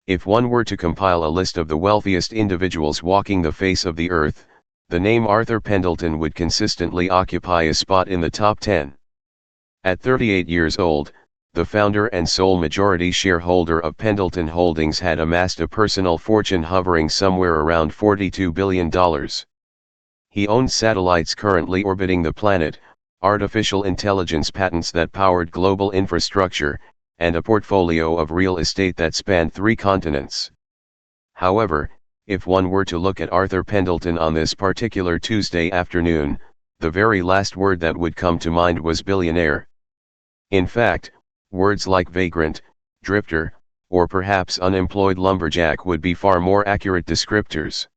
If one were to compile a list of the wealthiest individuals walking the face of the earth, the name Arthur Pendelton would consistently occupy a spot in the top 10. At 38 years old, the founder and sole majority shareholder of Pendelton Holdings had amassed a personal fortune hovering somewhere around $42 billion. He owned satellites currently orbiting the planet, artificial intelligence patents that powered global infrastructure, and a portfolio of real estate that spanned 3 continents. However, if one were to look at Arthur Pendelton on this particular Tuesday afternoon, the very last word that would come to mind was billionaire. In fact, words like vagrant, drifter, or perhaps unemployed lumberjack would be far more accurate descriptors.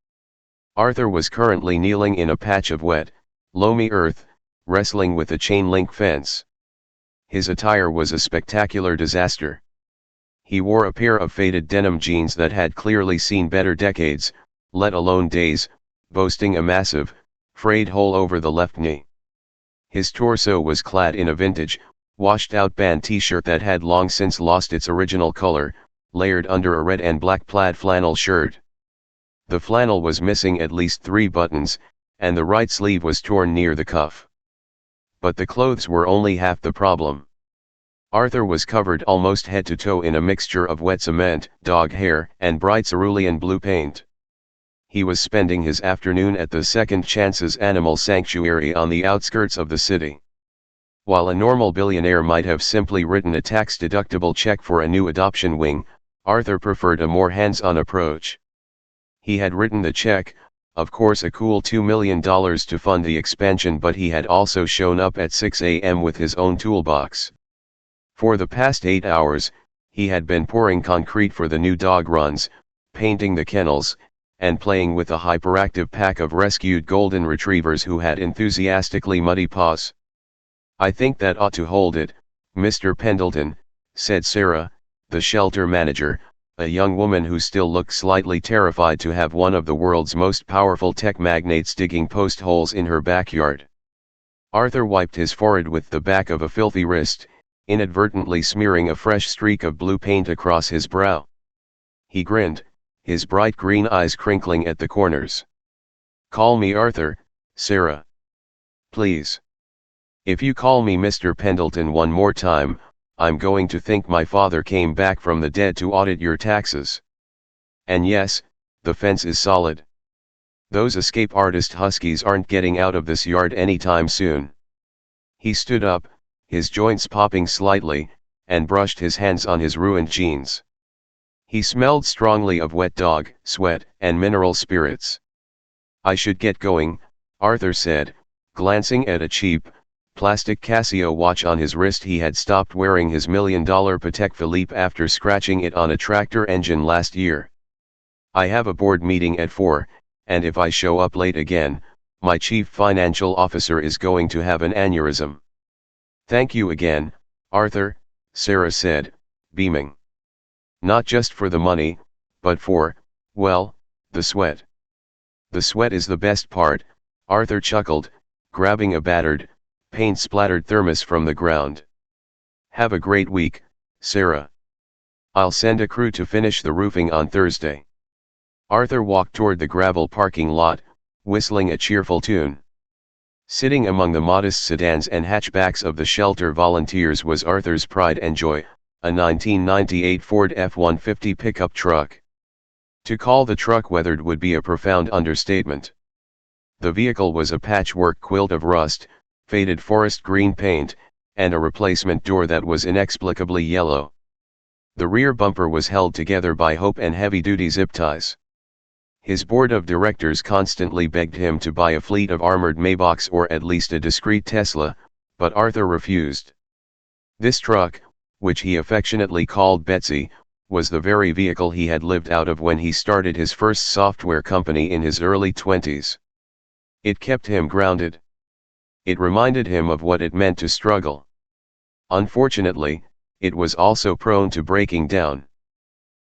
Arthur was currently kneeling in a patch of wet, loamy earth, wrestling with a chain-link fence. His attire was a spectacular disaster. He wore a pair of faded denim jeans that had clearly seen better decades, let alone days, boasting a massive, frayed hole over the left knee. His torso was clad in a vintage, washed-out band t-shirt that had long since lost its original color, layered under a red and black plaid flannel shirt. The flannel was missing at least 3 buttons, and the right sleeve was torn near the cuff. But the clothes were only half the problem. Arthur was covered almost head to toe in a mixture of wet cement, dog hair, and bright cerulean blue paint. He was spending his afternoon at the Second Chances Animal Sanctuary on the outskirts of the city. While a normal billionaire might have simply written a tax-deductible check for a new adoption wing, Arthur preferred a more hands-on approach. He had written the check, of course a cool $2 million to fund the expansion, but he had also shown up at 6 a.m. with his own toolbox. For the past 8 hours, he had been pouring concrete for the new dog runs, painting the kennels, and playing with a hyperactive pack of rescued golden retrievers who had enthusiastically muddy paws. "I think that ought to hold it, Mr. Pendelton," said Sarah, the shelter manager, a young woman who still looked slightly terrified to have one of the world's most powerful tech magnates digging post holes in her backyard. Arthur wiped his forehead with the back of a filthy wrist, inadvertently smearing a fresh streak of blue paint across his brow. He grinned, his bright green eyes crinkling at the corners. "Call me Arthur, Sarah. Please. If you call me Mr. Pendelton one more time, I'm going to think my father came back from the dead to audit your taxes. And yes, the fence is solid. Those escape artist huskies aren't getting out of this yard anytime soon." He stood up, his joints popping slightly, and brushed his hands on his ruined jeans. He smelled strongly of wet dog, sweat, and mineral spirits. "I should get going," Arthur said, glancing at a cheap, plastic Casio watch on his wrist. He had stopped wearing his $1 million Patek Philippe after scratching it on a tractor engine last year. "I have a board meeting at 4, and if I show up late again, my chief financial officer is going to have an aneurysm." "Thank you again, Arthur," Sarah said, beaming. "Not just for the money, but for, well, the sweat." "The sweat is the best part," Arthur chuckled, grabbing a battered, paint-splattered thermos from the ground. "Have a great week, Sarah. I'll send a crew to finish the roofing on Thursday." Arthur walked toward the gravel parking lot, whistling a cheerful tune. Sitting among the modest sedans and hatchbacks of the shelter volunteers was Arthur's pride and joy, a 1998 Ford F-150 pickup truck. To call the truck weathered would be a profound understatement. The vehicle was a patchwork quilt of rust, faded forest green paint, and a replacement door that was inexplicably yellow. The rear bumper was held together by hope and heavy-duty zip ties. His board of directors constantly begged him to buy a fleet of armored Maybachs or at least a discreet Tesla, but Arthur refused. This truck, which he affectionately called Betsy, was the very vehicle he had lived out of when he started his first software company in his early 20s. It kept him grounded. It reminded him of what it meant to struggle. Unfortunately, it was also prone to breaking down.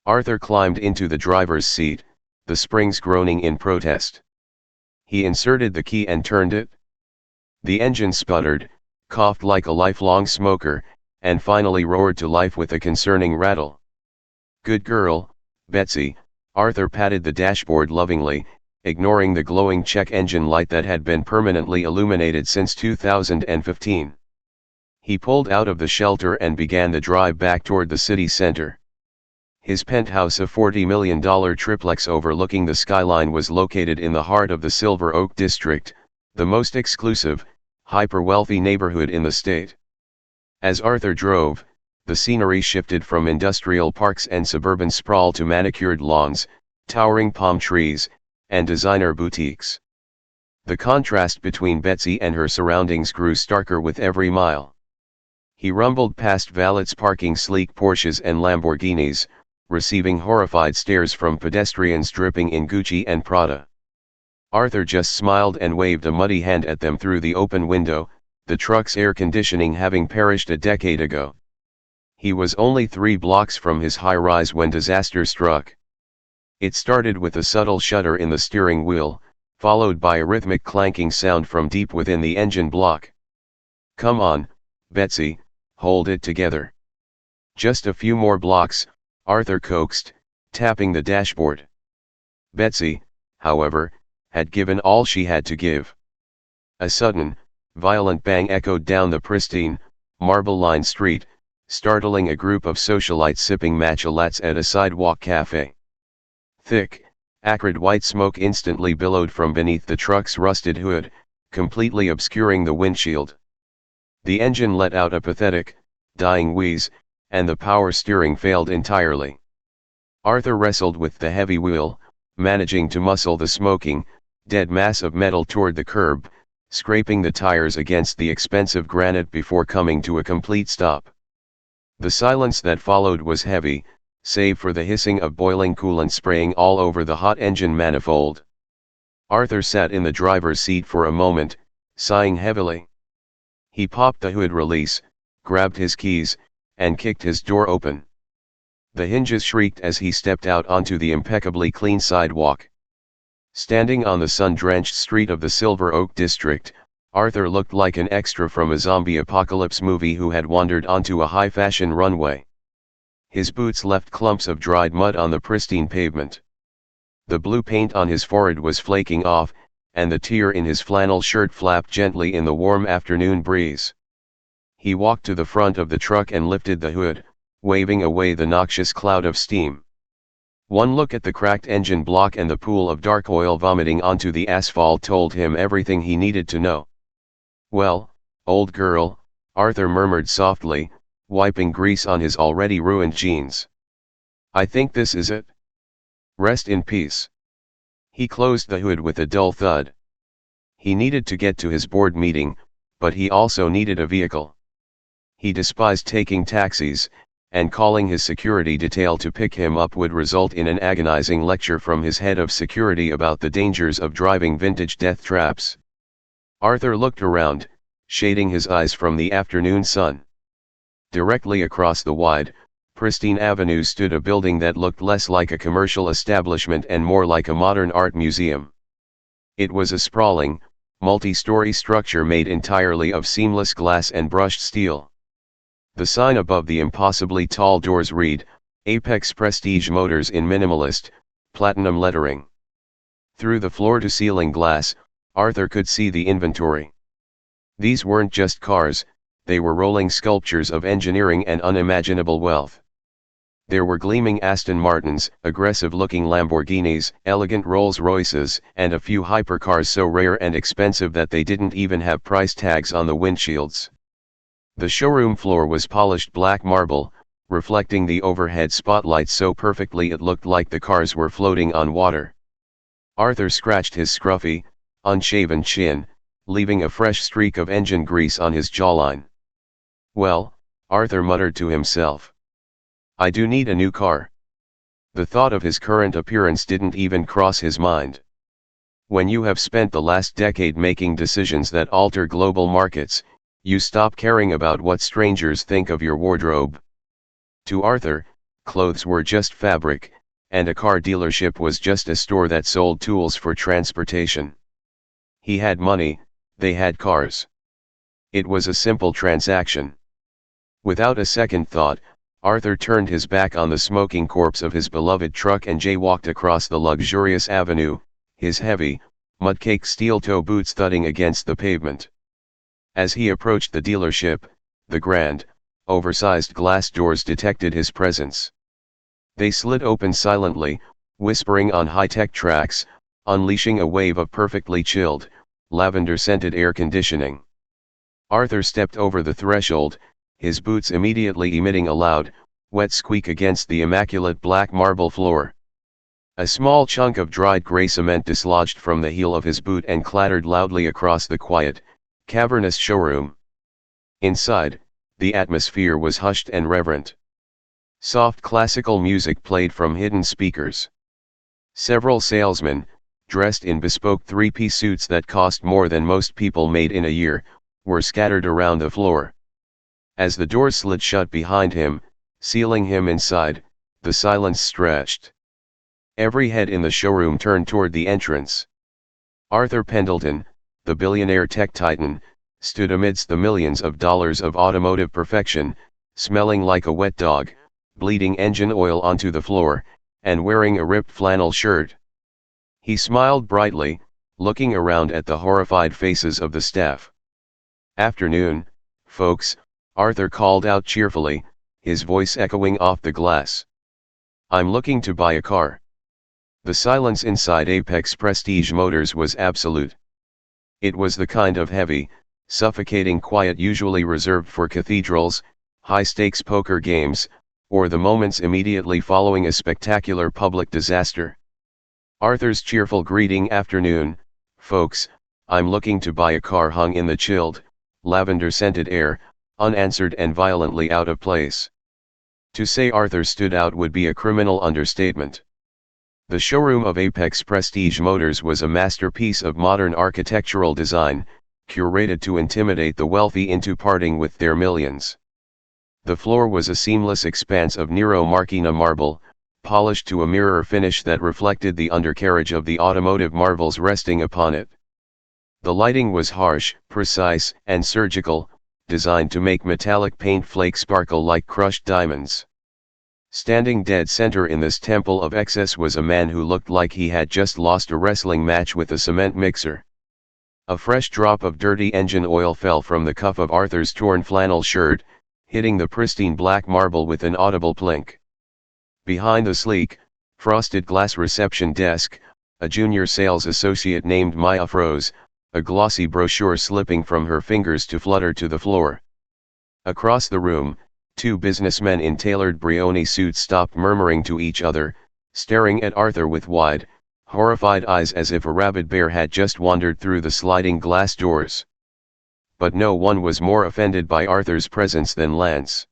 Arthur climbed into the driver's seat, the springs groaning in protest. He inserted the key and turned it. The engine sputtered, coughed like a lifelong smoker, and finally roared to life with a concerning rattle. "Good girl, Betsy, Arthur patted the dashboard lovingly, ignoring the glowing check engine light that had been permanently illuminated since 2015. He pulled out of the shelter and began the drive back toward the city center. His penthouse, a $40 million triplex overlooking the skyline, was located in the heart of the Silver Oak District, the most exclusive, hyper-wealthy neighborhood in the state. As Arthur drove, the scenery shifted from industrial parks and suburban sprawl to manicured lawns, towering palm trees, and designer boutiques. The contrast between Betsy and her surroundings grew starker with every mile. He rumbled past valets parking sleek Porsches and Lamborghinis, receiving horrified stares from pedestrians dripping in Gucci and Prada. Arthur just smiled and waved a muddy hand at them through the open window, the truck's air conditioning having perished a decade ago. He was only 3 blocks from his high-rise when disaster struck. It started with a subtle shudder in the steering wheel, followed by a rhythmic clanking sound from deep within the engine block. "Come on, Betsy, hold it together." "Just a few more blocks," Arthur coaxed, tapping the dashboard. Betsy, however, had given all she had to give. A sudden, violent bang echoed down the pristine, marble-lined street, startling a group of socialites sipping matcha lattes at a sidewalk cafe. Thick, acrid white smoke instantly billowed from beneath the truck's rusted hood, completely obscuring the windshield. The engine let out a pathetic, dying wheeze, and the power steering failed entirely. Arthur wrestled with the heavy wheel, managing to muscle the smoking, dead mass of metal toward the curb, scraping the tires against the expensive granite before coming to a complete stop. The silence that followed was heavy, save for the hissing of boiling coolant spraying all over the hot engine manifold. Arthur sat in the driver's seat for a moment, sighing heavily. He popped the hood release, grabbed his keys, and kicked his door open. The hinges shrieked as he stepped out onto the impeccably clean sidewalk. Standing on the sun-drenched street of the Silver Oak District, Arthur looked like an extra from a zombie apocalypse movie who had wandered onto a high-fashion runway. His boots left clumps of dried mud on the pristine pavement. The blue paint on his forehead was flaking off, and the tear in his flannel shirt flapped gently in the warm afternoon breeze. He walked to the front of the truck and lifted the hood, waving away the noxious cloud of steam. One look at the cracked engine block and the pool of dark oil vomiting onto the asphalt told him everything he needed to know. "Well, old girl," Arthur murmured softly, wiping grease on his already ruined jeans. "I think this is it. Rest in peace." He closed the hood with a dull thud. He needed to get to his board meeting, but he also needed a vehicle. He despised taking taxis, and calling his security detail to pick him up would result in an agonizing lecture from his head of security about the dangers of driving vintage death traps. Arthur looked around, shading his eyes from the afternoon sun. Directly across the wide, pristine avenue stood a building that looked less like a commercial establishment and more like a modern art museum. It was a sprawling, multi-story structure made entirely of seamless glass and brushed steel. The sign above the impossibly tall doors read, "Apex Prestige Motors" in minimalist, platinum lettering. Through the floor-to-ceiling glass, Arthur could see the inventory. These weren't just cars, they were rolling sculptures of engineering and unimaginable wealth. There were gleaming Aston Martins, aggressive-looking Lamborghinis, elegant Rolls-Royces, and a few hypercars so rare and expensive that they didn't even have price tags on the windshields. The showroom floor was polished black marble, reflecting the overhead spotlight so perfectly it looked like the cars were floating on water. Arthur scratched his scruffy, unshaven chin, leaving a fresh streak of engine grease on his jawline. "Well," Arthur muttered to himself, "I do need a new car." The thought of his current appearance didn't even cross his mind. When you have spent the last decade making decisions that alter global markets, you stop caring about what strangers think of your wardrobe. To Arthur, clothes were just fabric, and a car dealership was just a store that sold tools for transportation. He had money, they had cars. It was a simple transaction. Without a second thought, Arthur turned his back on the smoking corpse of his beloved truck and jaywalked across the luxurious avenue, his heavy, mud-caked steel-toe boots thudding against the pavement. As he approached the dealership, the grand, oversized glass doors detected his presence. They slid open silently, whispering on high-tech tracks, unleashing a wave of perfectly chilled, lavender-scented air conditioning. Arthur stepped over the threshold, his boots immediately emitting a loud, wet squeak against the immaculate black marble floor. A small chunk of dried gray cement dislodged from the heel of his boot and clattered loudly across the quiet, cavernous showroom. Inside, the atmosphere was hushed and reverent. Soft classical music played from hidden speakers. Several salesmen, dressed in bespoke three-piece suits that cost more than most people made in a year, were scattered around the floor. As the doors slid shut behind him, sealing him inside, the silence stretched. Every head in the showroom turned toward the entrance. Arthur Pendelton, the billionaire tech titan, stood amidst the millions of dollars of automotive perfection, smelling like a wet dog, bleeding engine oil onto the floor, and wearing a ripped flannel shirt. He smiled brightly, looking around at the horrified faces of the staff. "Afternoon, folks," Arthur called out cheerfully, his voice echoing off the glass. "I'm looking to buy a car." The silence inside Apex Prestige Motors was absolute. It was the kind of heavy, suffocating quiet usually reserved for cathedrals, high-stakes poker games, or the moments immediately following a spectacular public disaster. Arthur's cheerful greeting, "Afternoon, folks, I'm looking to buy a car," hung in the chilled, lavender-scented air, unanswered and violently out of place. To say Arthur stood out would be a criminal understatement. The showroom of Apex Prestige Motors was a masterpiece of modern architectural design, curated to intimidate the wealthy into parting with their millions. The floor was a seamless expanse of Nero Marchina marble, polished to a mirror finish that reflected the undercarriage of the automotive marvels resting upon it. The lighting was harsh, precise, and surgical, designed to make metallic paint flakes sparkle like crushed diamonds. Standing dead center in this temple of excess was a man who looked like he had just lost a wrestling match with a cement mixer. A fresh drop of dirty engine oil fell from the cuff of Arthur's torn flannel shirt, hitting the pristine black marble with an audible plink. Behind the sleek, frosted glass reception desk, a junior sales associate named Maya froze, a glossy brochure slipping from her fingers to flutter to the floor. Across the room, two businessmen in tailored Brioni suits stopped murmuring to each other, staring at Arthur with wide, horrified eyes as if a rabid bear had just wandered through the sliding glass doors. But no one was more offended by Arthur's presence than Lance.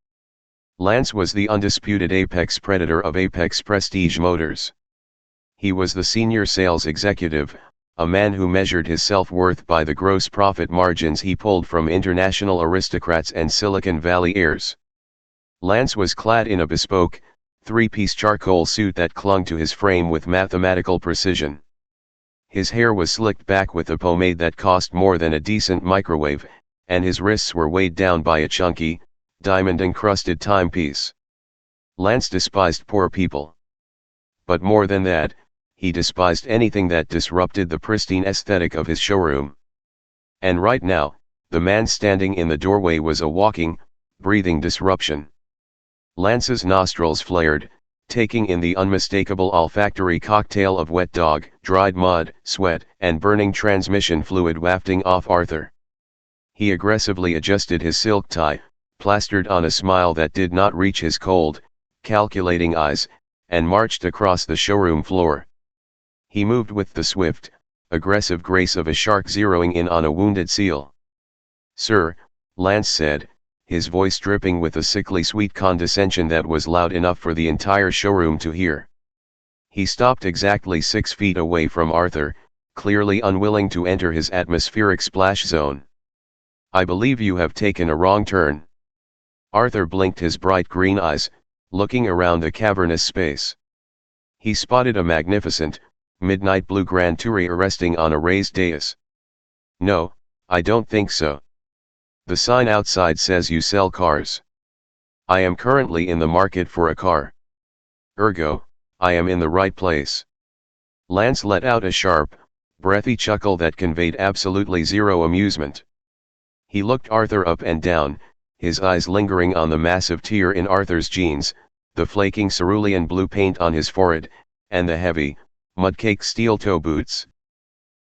Lance was the undisputed apex predator of Apex Prestige Motors. He was the senior sales executive, a man who measured his self-worth by the gross profit margins he pulled from international aristocrats and Silicon Valley heirs. Lance was clad in a bespoke, three-piece charcoal suit that clung to his frame with mathematical precision. His hair was slicked back with a pomade that cost more than a decent microwave, and his wrists were weighed down by a chunky, diamond-encrusted timepiece. Lance despised poor people. But more than that, he despised anything that disrupted the pristine aesthetic of his showroom. And right now, the man standing in the doorway was a walking, breathing disruption. Lance's nostrils flared, taking in the unmistakable olfactory cocktail of wet dog, dried mud, sweat, and burning transmission fluid wafting off Arthur. He aggressively adjusted his silk tie, plastered on a smile that did not reach his cold, calculating eyes, and marched across the showroom floor. He moved with the swift, aggressive grace of a shark zeroing in on a wounded seal. "Sir," Lance said, his voice dripping with a sickly sweet condescension that was loud enough for the entire showroom to hear. He stopped exactly 6 feet away from Arthur, clearly unwilling to enter his atmospheric splash zone. "I believe you have taken a wrong turn." Arthur blinked his bright green eyes, looking around the cavernous space. He spotted a magnificent, midnight blue Grand Tourer resting on a raised dais. "No, I don't think so. The sign outside says you sell cars." I am currently in the market for a car. Ergo, I am in the right place. Lance let out a sharp, breathy chuckle that conveyed absolutely zero amusement. He looked Arthur up and down, his eyes lingering on the massive tear in Arthur's jeans, the flaking cerulean blue paint on his forehead, and the heavy, mud-caked steel toe boots.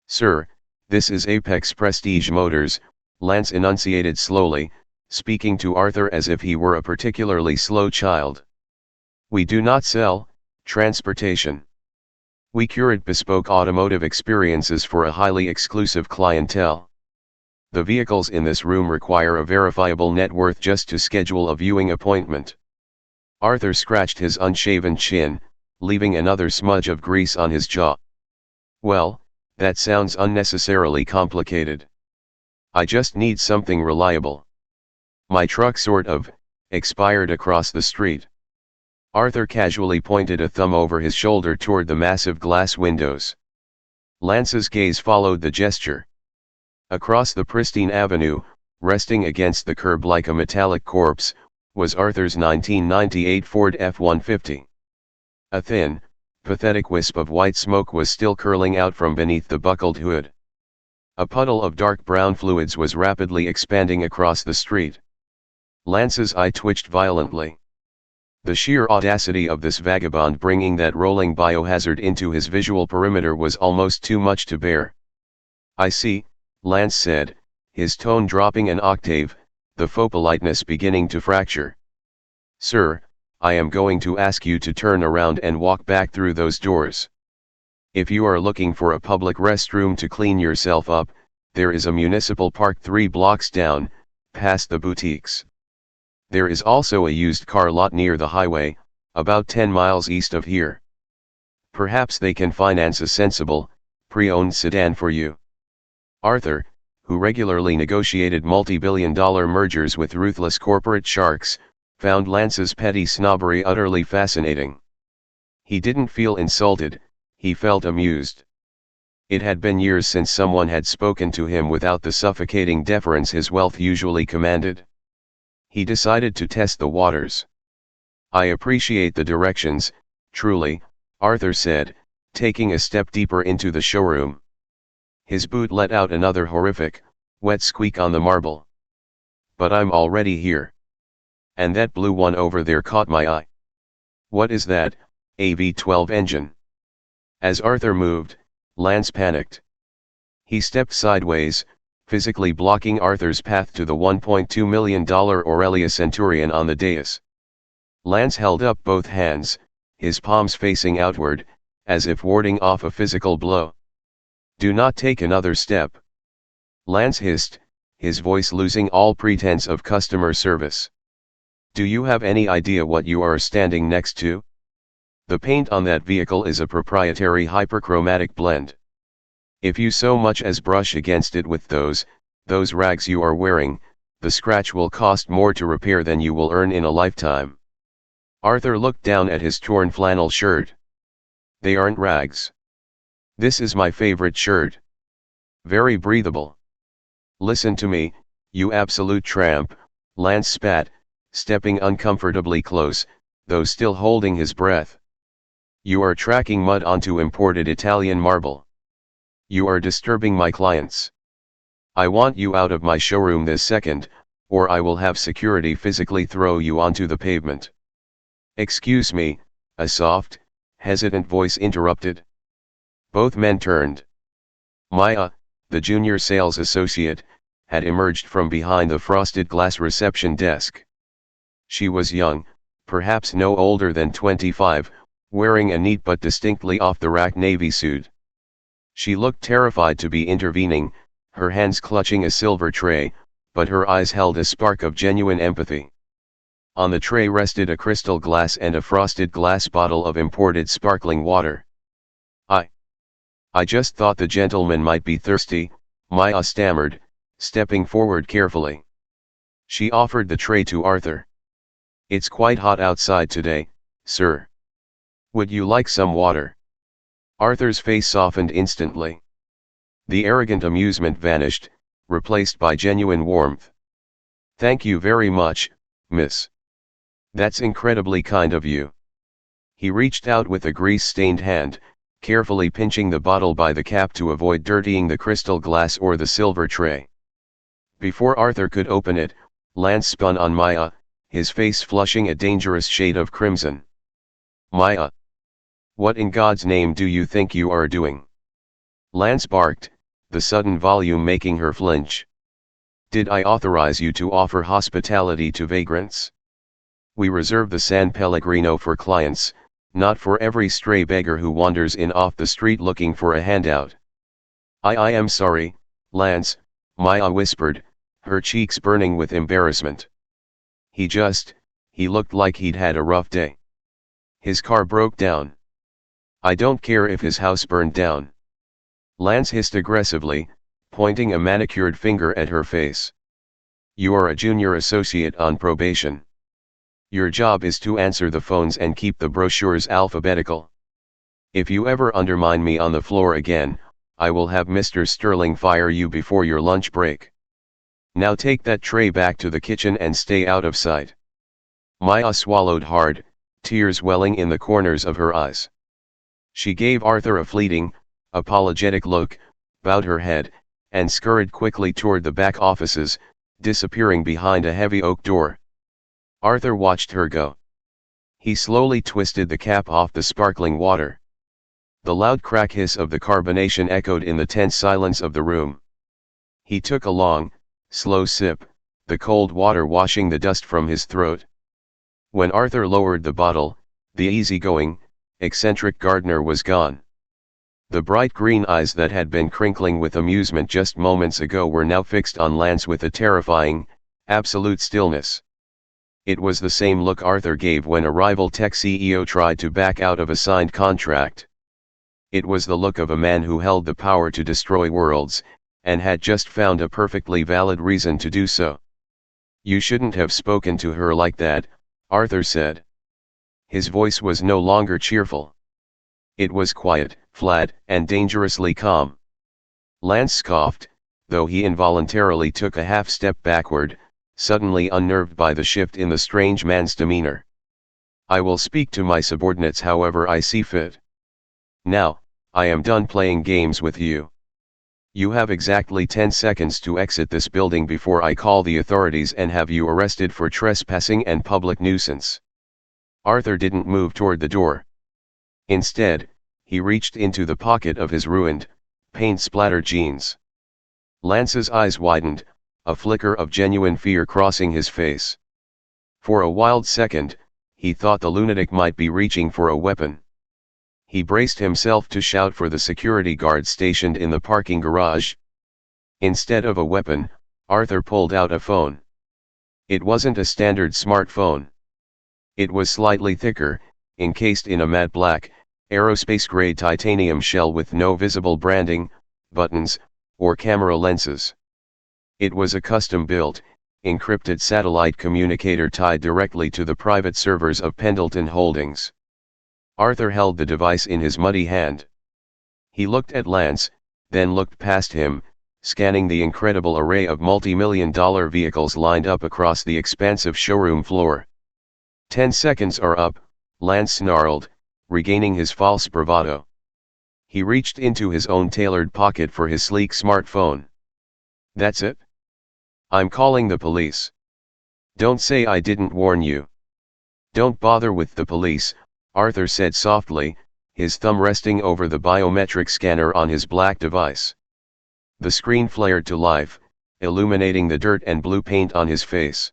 "Sir, this is Apex Prestige Motors," Lance enunciated slowly, speaking to Arthur as if he were a particularly slow child. "We do not sell transportation. We curate bespoke automotive experiences for a highly exclusive clientele. The vehicles in this room require a verifiable net worth just to schedule a viewing appointment." Arthur scratched his unshaven chin, leaving another smudge of grease on his jaw. "Well, that sounds unnecessarily complicated. I just need something reliable. My truck sort of expired across the street." Arthur casually pointed a thumb over his shoulder toward the massive glass windows. Lance's gaze followed the gesture. Across the pristine avenue, resting against the curb like a metallic corpse, was Arthur's 1998 Ford F-150. A thin, pathetic wisp of white smoke was still curling out from beneath the buckled hood. A puddle of dark brown fluids was rapidly expanding across the street. Lance's eye twitched violently. The sheer audacity of this vagabond bringing that rolling biohazard into his visual perimeter was almost too much to bear. "I see," Lance said, his tone dropping an octave, the faux politeness beginning to fracture. "Sir, I am going to ask you to turn around and walk back through those doors. If you are looking for a public restroom to clean yourself up, there is a municipal park 3 blocks down, past the boutiques. There is also a used car lot near the highway, about 10 miles east of here. Perhaps they can finance a sensible, pre-owned sedan for you." Arthur, who regularly negotiated multi-billion-dollar mergers with ruthless corporate sharks, found Lance's petty snobbery utterly fascinating. He didn't feel insulted, he felt amused. It had been years since someone had spoken to him without the suffocating deference his wealth usually commanded. He decided to test the waters. "I appreciate the directions, truly," Arthur said, taking a step deeper into the showroom. His boot let out another horrific, wet squeak on the marble. "But I'm already here. And that blue one over there caught my eye. What is that, a V12 engine?" As Arthur moved, Lance panicked. He stepped sideways, physically blocking Arthur's path to the $1.2 million Aurelia Centurion on the dais. Lance held up both hands, his palms facing outward, as if warding off a physical blow. "Do not take another step," Lance hissed, his voice losing all pretense of customer service. "Do you have any idea what you are standing next to? The paint on that vehicle is a proprietary hyperchromatic blend. If you so much as brush against it with those rags you are wearing, the scratch will cost more to repair than you will earn in a lifetime." Arthur looked down at his torn flannel shirt. "They aren't rags. This is my favorite shirt. Very breathable. Listen to me, you absolute tramp," Lance spat, stepping uncomfortably close, though still holding his breath. "You are tracking mud onto imported Italian marble. You are disturbing my clients. I want you out of my showroom this second, or I will have security physically throw you onto the pavement." "Excuse me," a soft, hesitant voice interrupted. Both men turned. Maya, the junior sales associate, had emerged from behind the frosted glass reception desk. She was young, perhaps no older than 25, wearing a neat but distinctly off-the-rack navy suit. She looked terrified to be intervening, her hands clutching a silver tray, but her eyes held a spark of genuine empathy. On the tray rested a crystal glass and a frosted glass bottle of imported sparkling water. I just thought the gentleman might be thirsty," Maya stammered, stepping forward carefully. She offered the tray to Arthur. "It's quite hot outside today, sir. Would you like some water?" Arthur's face softened instantly. The arrogant amusement vanished, replaced by genuine warmth. "Thank you very much, miss. That's incredibly kind of you. He reached out with a grease-stained hand, carefully pinching the bottle by the cap to avoid dirtying the crystal glass or the silver tray. Before Arthur could open it, Lance spun on Maya, his face flushing a dangerous shade of crimson. Maya! What in God's name do you think you are doing? Lance barked, the sudden volume making her flinch. Did I authorize you to offer hospitality to vagrants? We reserve the San Pellegrino for clients, not for every stray beggar who wanders in off the street looking for a handout. I am sorry, Lance, Maya whispered, her cheeks burning with embarrassment. He looked like he'd had a rough day. His car broke down. I don't care if his house burned down. Lance hissed aggressively, pointing a manicured finger at her face. You are a junior associate on probation. Your job is to answer the phones and keep the brochures alphabetical. If you ever undermine me on the floor again, I will have Mr. Sterling fire you before your lunch break. Now take that tray back to the kitchen and stay out of sight. Maya swallowed hard, tears welling in the corners of her eyes. She gave Arthur a fleeting, apologetic look, bowed her head, and scurried quickly toward the back offices, disappearing behind a heavy oak door. Arthur watched her go. He slowly twisted the cap off the sparkling water. The loud crack hiss of the carbonation echoed in the tense silence of the room. He took a long, slow sip, the cold water washing the dust from his throat. When Arthur lowered the bottle, the easygoing, eccentric gardener was gone. The bright green eyes that had been crinkling with amusement just moments ago were now fixed on Lance with a terrifying, absolute stillness. It was the same look Arthur gave when a rival tech CEO tried to back out of a signed contract. It was the look of a man who held the power to destroy worlds, and had just found a perfectly valid reason to do so. You shouldn't have spoken to her like that, Arthur said. His voice was no longer cheerful. It was quiet, flat, and dangerously calm. Lance scoffed, though he involuntarily took a half step backward, suddenly unnerved by the shift in the strange man's demeanor. I will speak to my subordinates however I see fit. Now, I am done playing games with you. You have exactly 10 seconds to exit this building before I call the authorities and have you arrested for trespassing and public nuisance. Arthur didn't move toward the door. Instead, he reached into the pocket of his ruined, paint-splattered jeans. Lance's eyes widened, a flicker of genuine fear crossing his face. For a wild second, he thought the lunatic might be reaching for a weapon. He braced himself to shout for the security guard stationed in the parking garage. Instead of a weapon, Arthur pulled out a phone. It wasn't a standard smartphone. It was slightly thicker, encased in a matte black, aerospace-grade titanium shell with no visible branding, buttons, or camera lenses. It was a custom-built, encrypted satellite communicator tied directly to the private servers of Pendelton Holdings. Arthur held the device in his muddy hand. He looked at Lance, then looked past him, scanning the incredible array of multi-million-dollar vehicles lined up across the expansive showroom floor. 10 seconds are up, Lance snarled, regaining his false bravado. He reached into his own tailored pocket for his sleek smartphone. That's it? I'm calling the police. Don't say I didn't warn you. Don't bother with the police, Arthur said softly, his thumb resting over the biometric scanner on his black device. The screen flared to life, illuminating the dirt and blue paint on his face.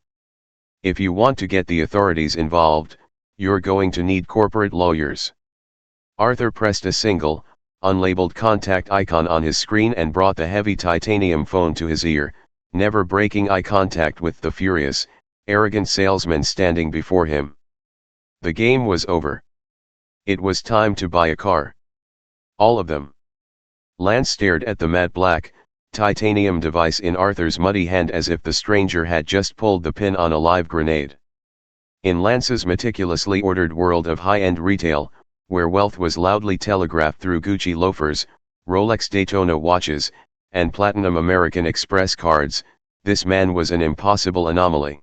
If you want to get the authorities involved, you're going to need corporate lawyers. Arthur pressed a single, unlabeled contact icon on his screen and brought the heavy titanium phone to his ear, never breaking eye contact with the furious, arrogant salesman standing before him. The game was over. It was time to buy a car. All of them. Lance stared at the matte black, titanium device in Arthur's muddy hand as if the stranger had just pulled the pin on a live grenade. In Lance's meticulously ordered world of high-end retail, where wealth was loudly telegraphed through Gucci loafers, Rolex Daytona watches, and platinum American Express cards, this man was an impossible anomaly.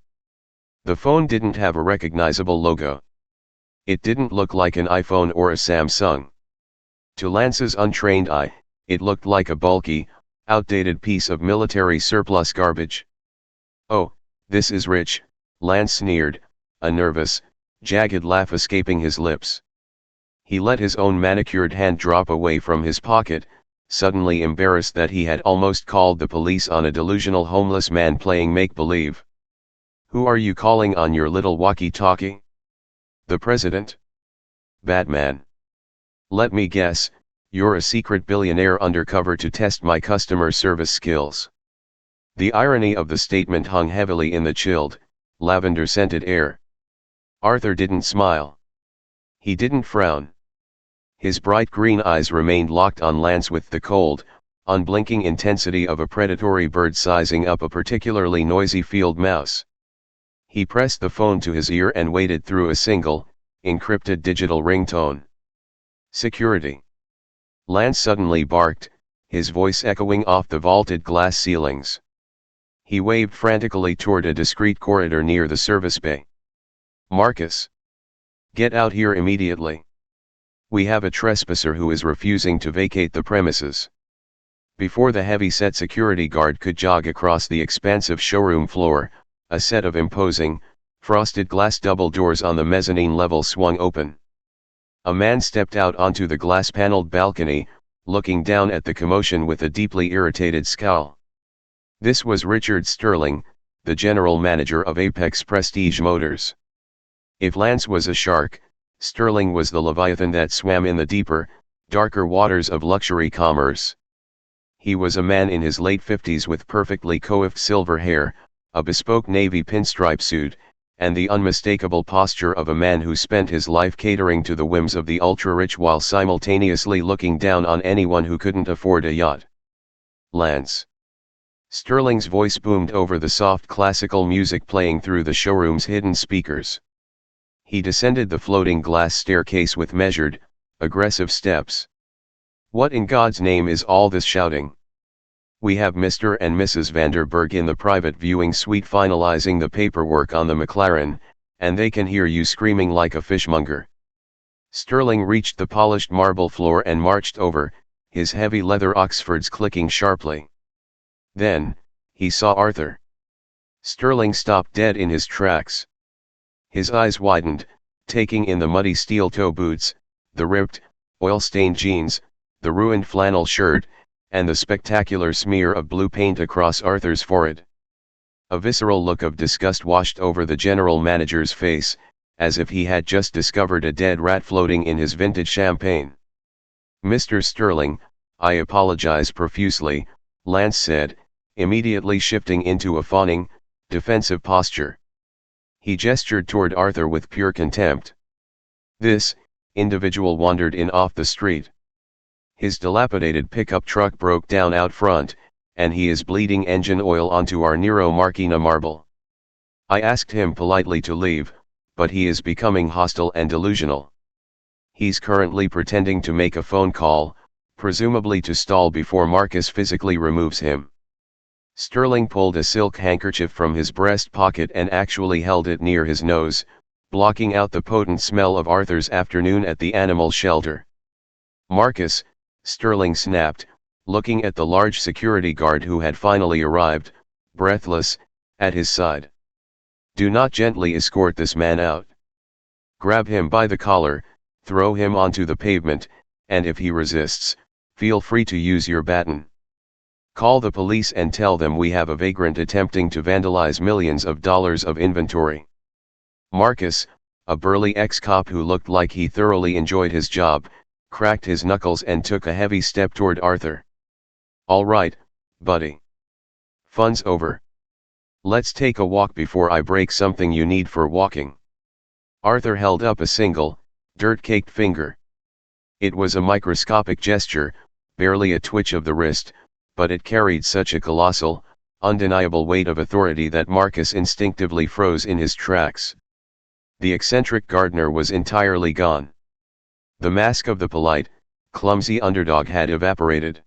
The phone didn't have a recognizable logo. It didn't look like an iPhone or a Samsung. To Lance's untrained eye, it looked like a bulky, outdated piece of military surplus garbage. "Oh, this is rich," Lance sneered, a nervous, jagged laugh escaping his lips. He let his own manicured hand drop away from his pocket, suddenly embarrassed that he had almost called the police on a delusional homeless man playing make-believe. "Who are you calling on your little walkie-talkie? The president? Batman? Let me guess, you're a secret billionaire undercover to test my customer service skills." The irony of the statement hung heavily in the chilled, lavender-scented air. Arthur didn't smile. He didn't frown. His bright green eyes remained locked on Lance with the cold, unblinking intensity of a predatory bird sizing up a particularly noisy field mouse. He pressed the phone to his ear and waited through a single, encrypted digital ringtone. "Security!" Lance suddenly barked, his voice echoing off the vaulted glass ceilings. He waved frantically toward a discreet corridor near the service bay. "Marcus! Get out here immediately. We have a trespasser who is refusing to vacate the premises." Before the heavy-set security guard could jog across the expansive showroom floor, a set of imposing, frosted glass double doors on the mezzanine level swung open. A man stepped out onto the glass-paneled balcony, looking down at the commotion with a deeply irritated scowl. This was Richard Sterling, the general manager of Apex Prestige Motors. If Lance was a shark, Sterling was the leviathan that swam in the deeper, darker waters of luxury commerce. He was a man in his late 50s with perfectly coiffed silver hair, a bespoke navy pinstripe suit, and the unmistakable posture of a man who spent his life catering to the whims of the ultra-rich while simultaneously looking down on anyone who couldn't afford a yacht. "Lance." Sterling's voice boomed over the soft classical music playing through the showroom's hidden speakers. He descended the floating glass staircase with measured, aggressive steps. "What in God's name is all this shouting? We have Mr. and Mrs. Vanderberg in the private viewing suite finalizing the paperwork on the McLaren, and they can hear you screaming like a fishmonger." Sterling reached the polished marble floor and marched over, his heavy leather Oxfords clicking sharply. Then, he saw Arthur. Sterling stopped dead in his tracks. His eyes widened, taking in the muddy steel-toe boots, the ripped, oil-stained jeans, the ruined flannel shirt, and the spectacular smear of blue paint across Arthur's forehead. A visceral look of disgust washed over the general manager's face, as if he had just discovered a dead rat floating in his vintage champagne. "Mr. Sterling, I apologize profusely," Lance said, immediately shifting into a fawning, defensive posture. He gestured toward Arthur with pure contempt. This individual wandered in off the street. His dilapidated pickup truck broke down out front, and he is bleeding engine oil onto our Nero Marchina marble. I asked him politely to leave, but he is becoming hostile and delusional. He's currently pretending to make a phone call, presumably to stall before Marcus physically removes him. Sterling pulled a silk handkerchief from his breast pocket and actually held it near his nose, blocking out the potent smell of Arthur's afternoon at the animal shelter. "Marcus," Sterling snapped, looking at the large security guard who had finally arrived, breathless, at his side. "Do not gently escort this man out. Grab him by the collar, throw him onto the pavement, and if he resists, feel free to use your baton. Call the police and tell them we have a vagrant attempting to vandalize millions of dollars of inventory." Marcus, a burly ex-cop who looked like he thoroughly enjoyed his job, cracked his knuckles and took a heavy step toward Arthur. "All right, buddy. Fun's over. Let's take a walk before I break something you need for walking." Arthur held up a single, dirt-caked finger. It was a microscopic gesture, barely a twitch of the wrist, but it carried such a colossal, undeniable weight of authority that Marcus instinctively froze in his tracks. The eccentric gardener was entirely gone. The mask of the polite, clumsy underdog had evaporated.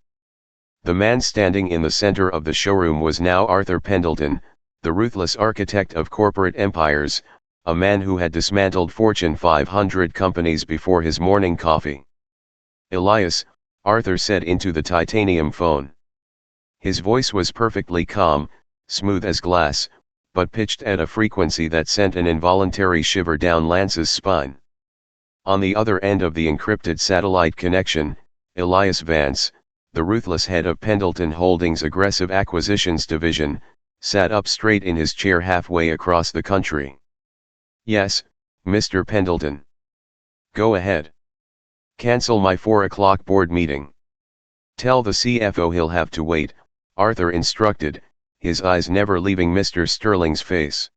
The man standing in the center of the showroom was now Arthur Pendelton, the ruthless architect of corporate empires, a man who had dismantled Fortune 500 companies before his morning coffee. "Elias," Arthur said into the titanium phone. His voice was perfectly calm, smooth as glass, but pitched at a frequency that sent an involuntary shiver down Lance's spine. On the other end of the encrypted satellite connection, Elias Vance, the ruthless head of Pendelton Holdings' aggressive acquisitions division, sat up straight in his chair halfway across the country. "Yes, Mr. Pendelton. Go ahead. Cancel my 4 o'clock board meeting. Tell the CFO he'll have to wait," Arthur instructed, his eyes never leaving Mr. Sterling's face.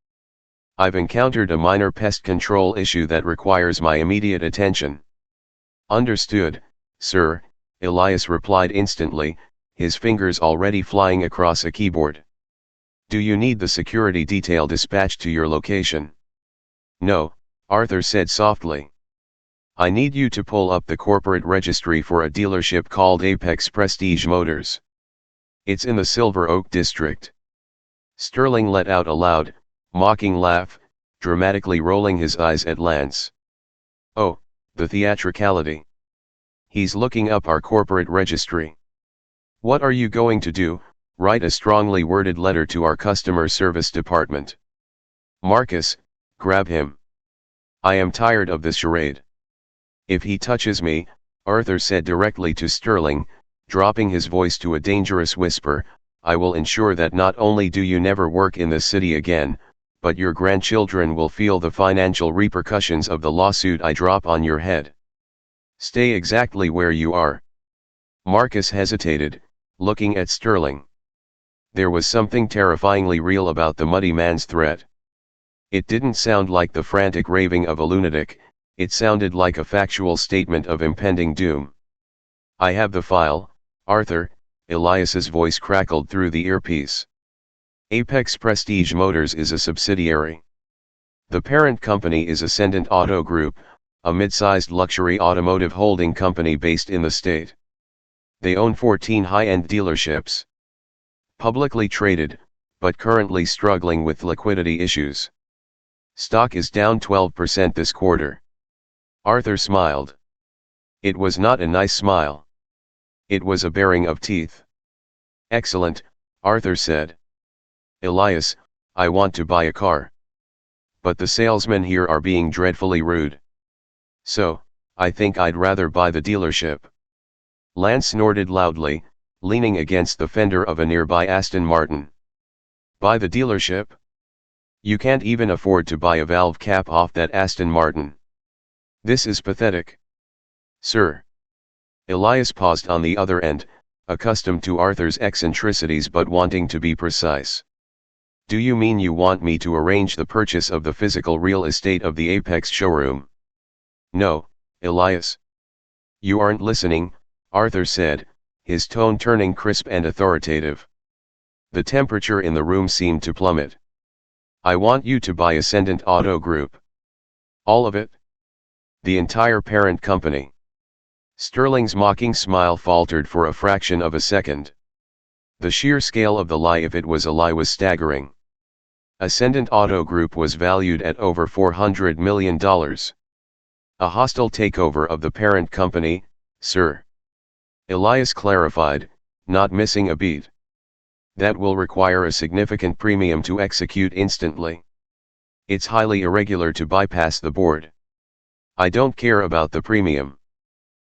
"I've encountered a minor pest control issue that requires my immediate attention." "Understood, sir," Elias replied instantly, his fingers already flying across a keyboard. "Do you need the security detail dispatched to your location?" "No," Arthur said softly. "I need you to pull up the corporate registry for a dealership called Apex Prestige Motors. It's in the Silver Oak district." Sterling let out a loud, mocking laugh, dramatically rolling his eyes at Lance. "Oh, the theatricality. He's looking up our corporate registry. What are you going to do, write a strongly worded letter to our customer service department? Marcus, grab him. I am tired of this charade." "If he touches me," Arthur said directly to Sterling, dropping his voice to a dangerous whisper, "I will ensure that not only do you never work in this city again, but your grandchildren will feel the financial repercussions of the lawsuit I drop on your head. Stay exactly where you are." Marcus hesitated, looking at Sterling. There was something terrifyingly real about the muddy man's threat. It didn't sound like the frantic raving of a lunatic, it sounded like a factual statement of impending doom. "I have the file, Arthur," Elias's voice crackled through the earpiece. "Apex Prestige Motors is a subsidiary. The parent company is Ascendant Auto Group, a mid-sized luxury automotive holding company based in the state. They own 14 high-end dealerships. Publicly traded, but currently struggling with liquidity issues. Stock is down 12% this quarter." Arthur smiled. It was not a nice smile. It was a baring of teeth. "Excellent," Arthur said. "Elias, I want to buy a car. But the salesmen here are being dreadfully rude. So, I think I'd rather buy the dealership." Lance snorted loudly, leaning against the fender of a nearby Aston Martin. "Buy the dealership? You can't even afford to buy a valve cap off that Aston Martin. This is pathetic." "Sir." Elias paused on the other end, accustomed to Arthur's eccentricities but wanting to be precise. "Do you mean you want me to arrange the purchase of the physical real estate of the Apex showroom?" "No, Elias. You aren't listening," Arthur said, his tone turning crisp and authoritative. The temperature in the room seemed to plummet. "I want you to buy Ascendant Auto Group. All of it. The entire parent company." Sterling's mocking smile faltered for a fraction of a second. The sheer scale of the lie, if it was a lie, was staggering. Ascendant Auto Group was valued at over $400 million. "A hostile takeover of the parent company, sir," Elias clarified, not missing a beat. "That will require a significant premium to execute instantly. It's highly irregular to bypass the board." "I don't care about the premium."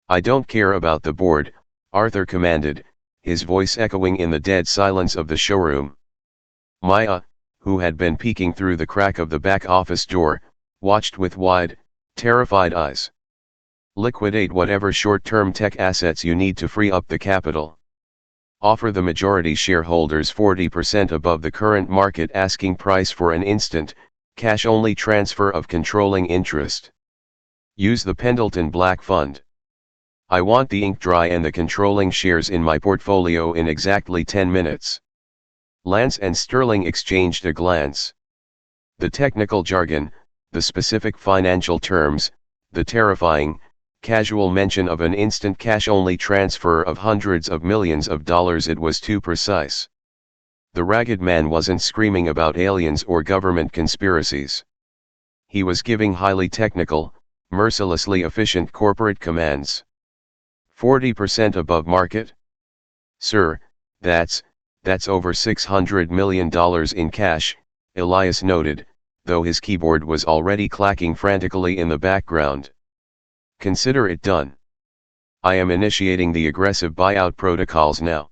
"I don't care about the board," Arthur commanded, his voice echoing in the dead silence of the showroom. Maya, who had been peeking through the crack of the back office door, watched with wide, terrified eyes. "Liquidate whatever short-term tech assets you need to free up the capital. Offer the majority shareholders 40% above the current market asking price for an instant, cash-only transfer of controlling interest. Use the Pendelton Black Fund. I want the ink dry and the controlling shares in my portfolio in exactly 10 minutes." Lance and Sterling exchanged a glance. The technical jargon, the specific financial terms, the terrifying, casual mention of an instant cash-only transfer of hundreds of millions of dollars, it was too precise. The ragged man wasn't screaming about aliens or government conspiracies. He was giving highly technical, mercilessly efficient corporate commands. 40% above market? Sir, that's over $600 million in cash, Elias noted, though his keyboard was already clacking frantically in the background. Consider it done. I am initiating the aggressive buyout protocols now.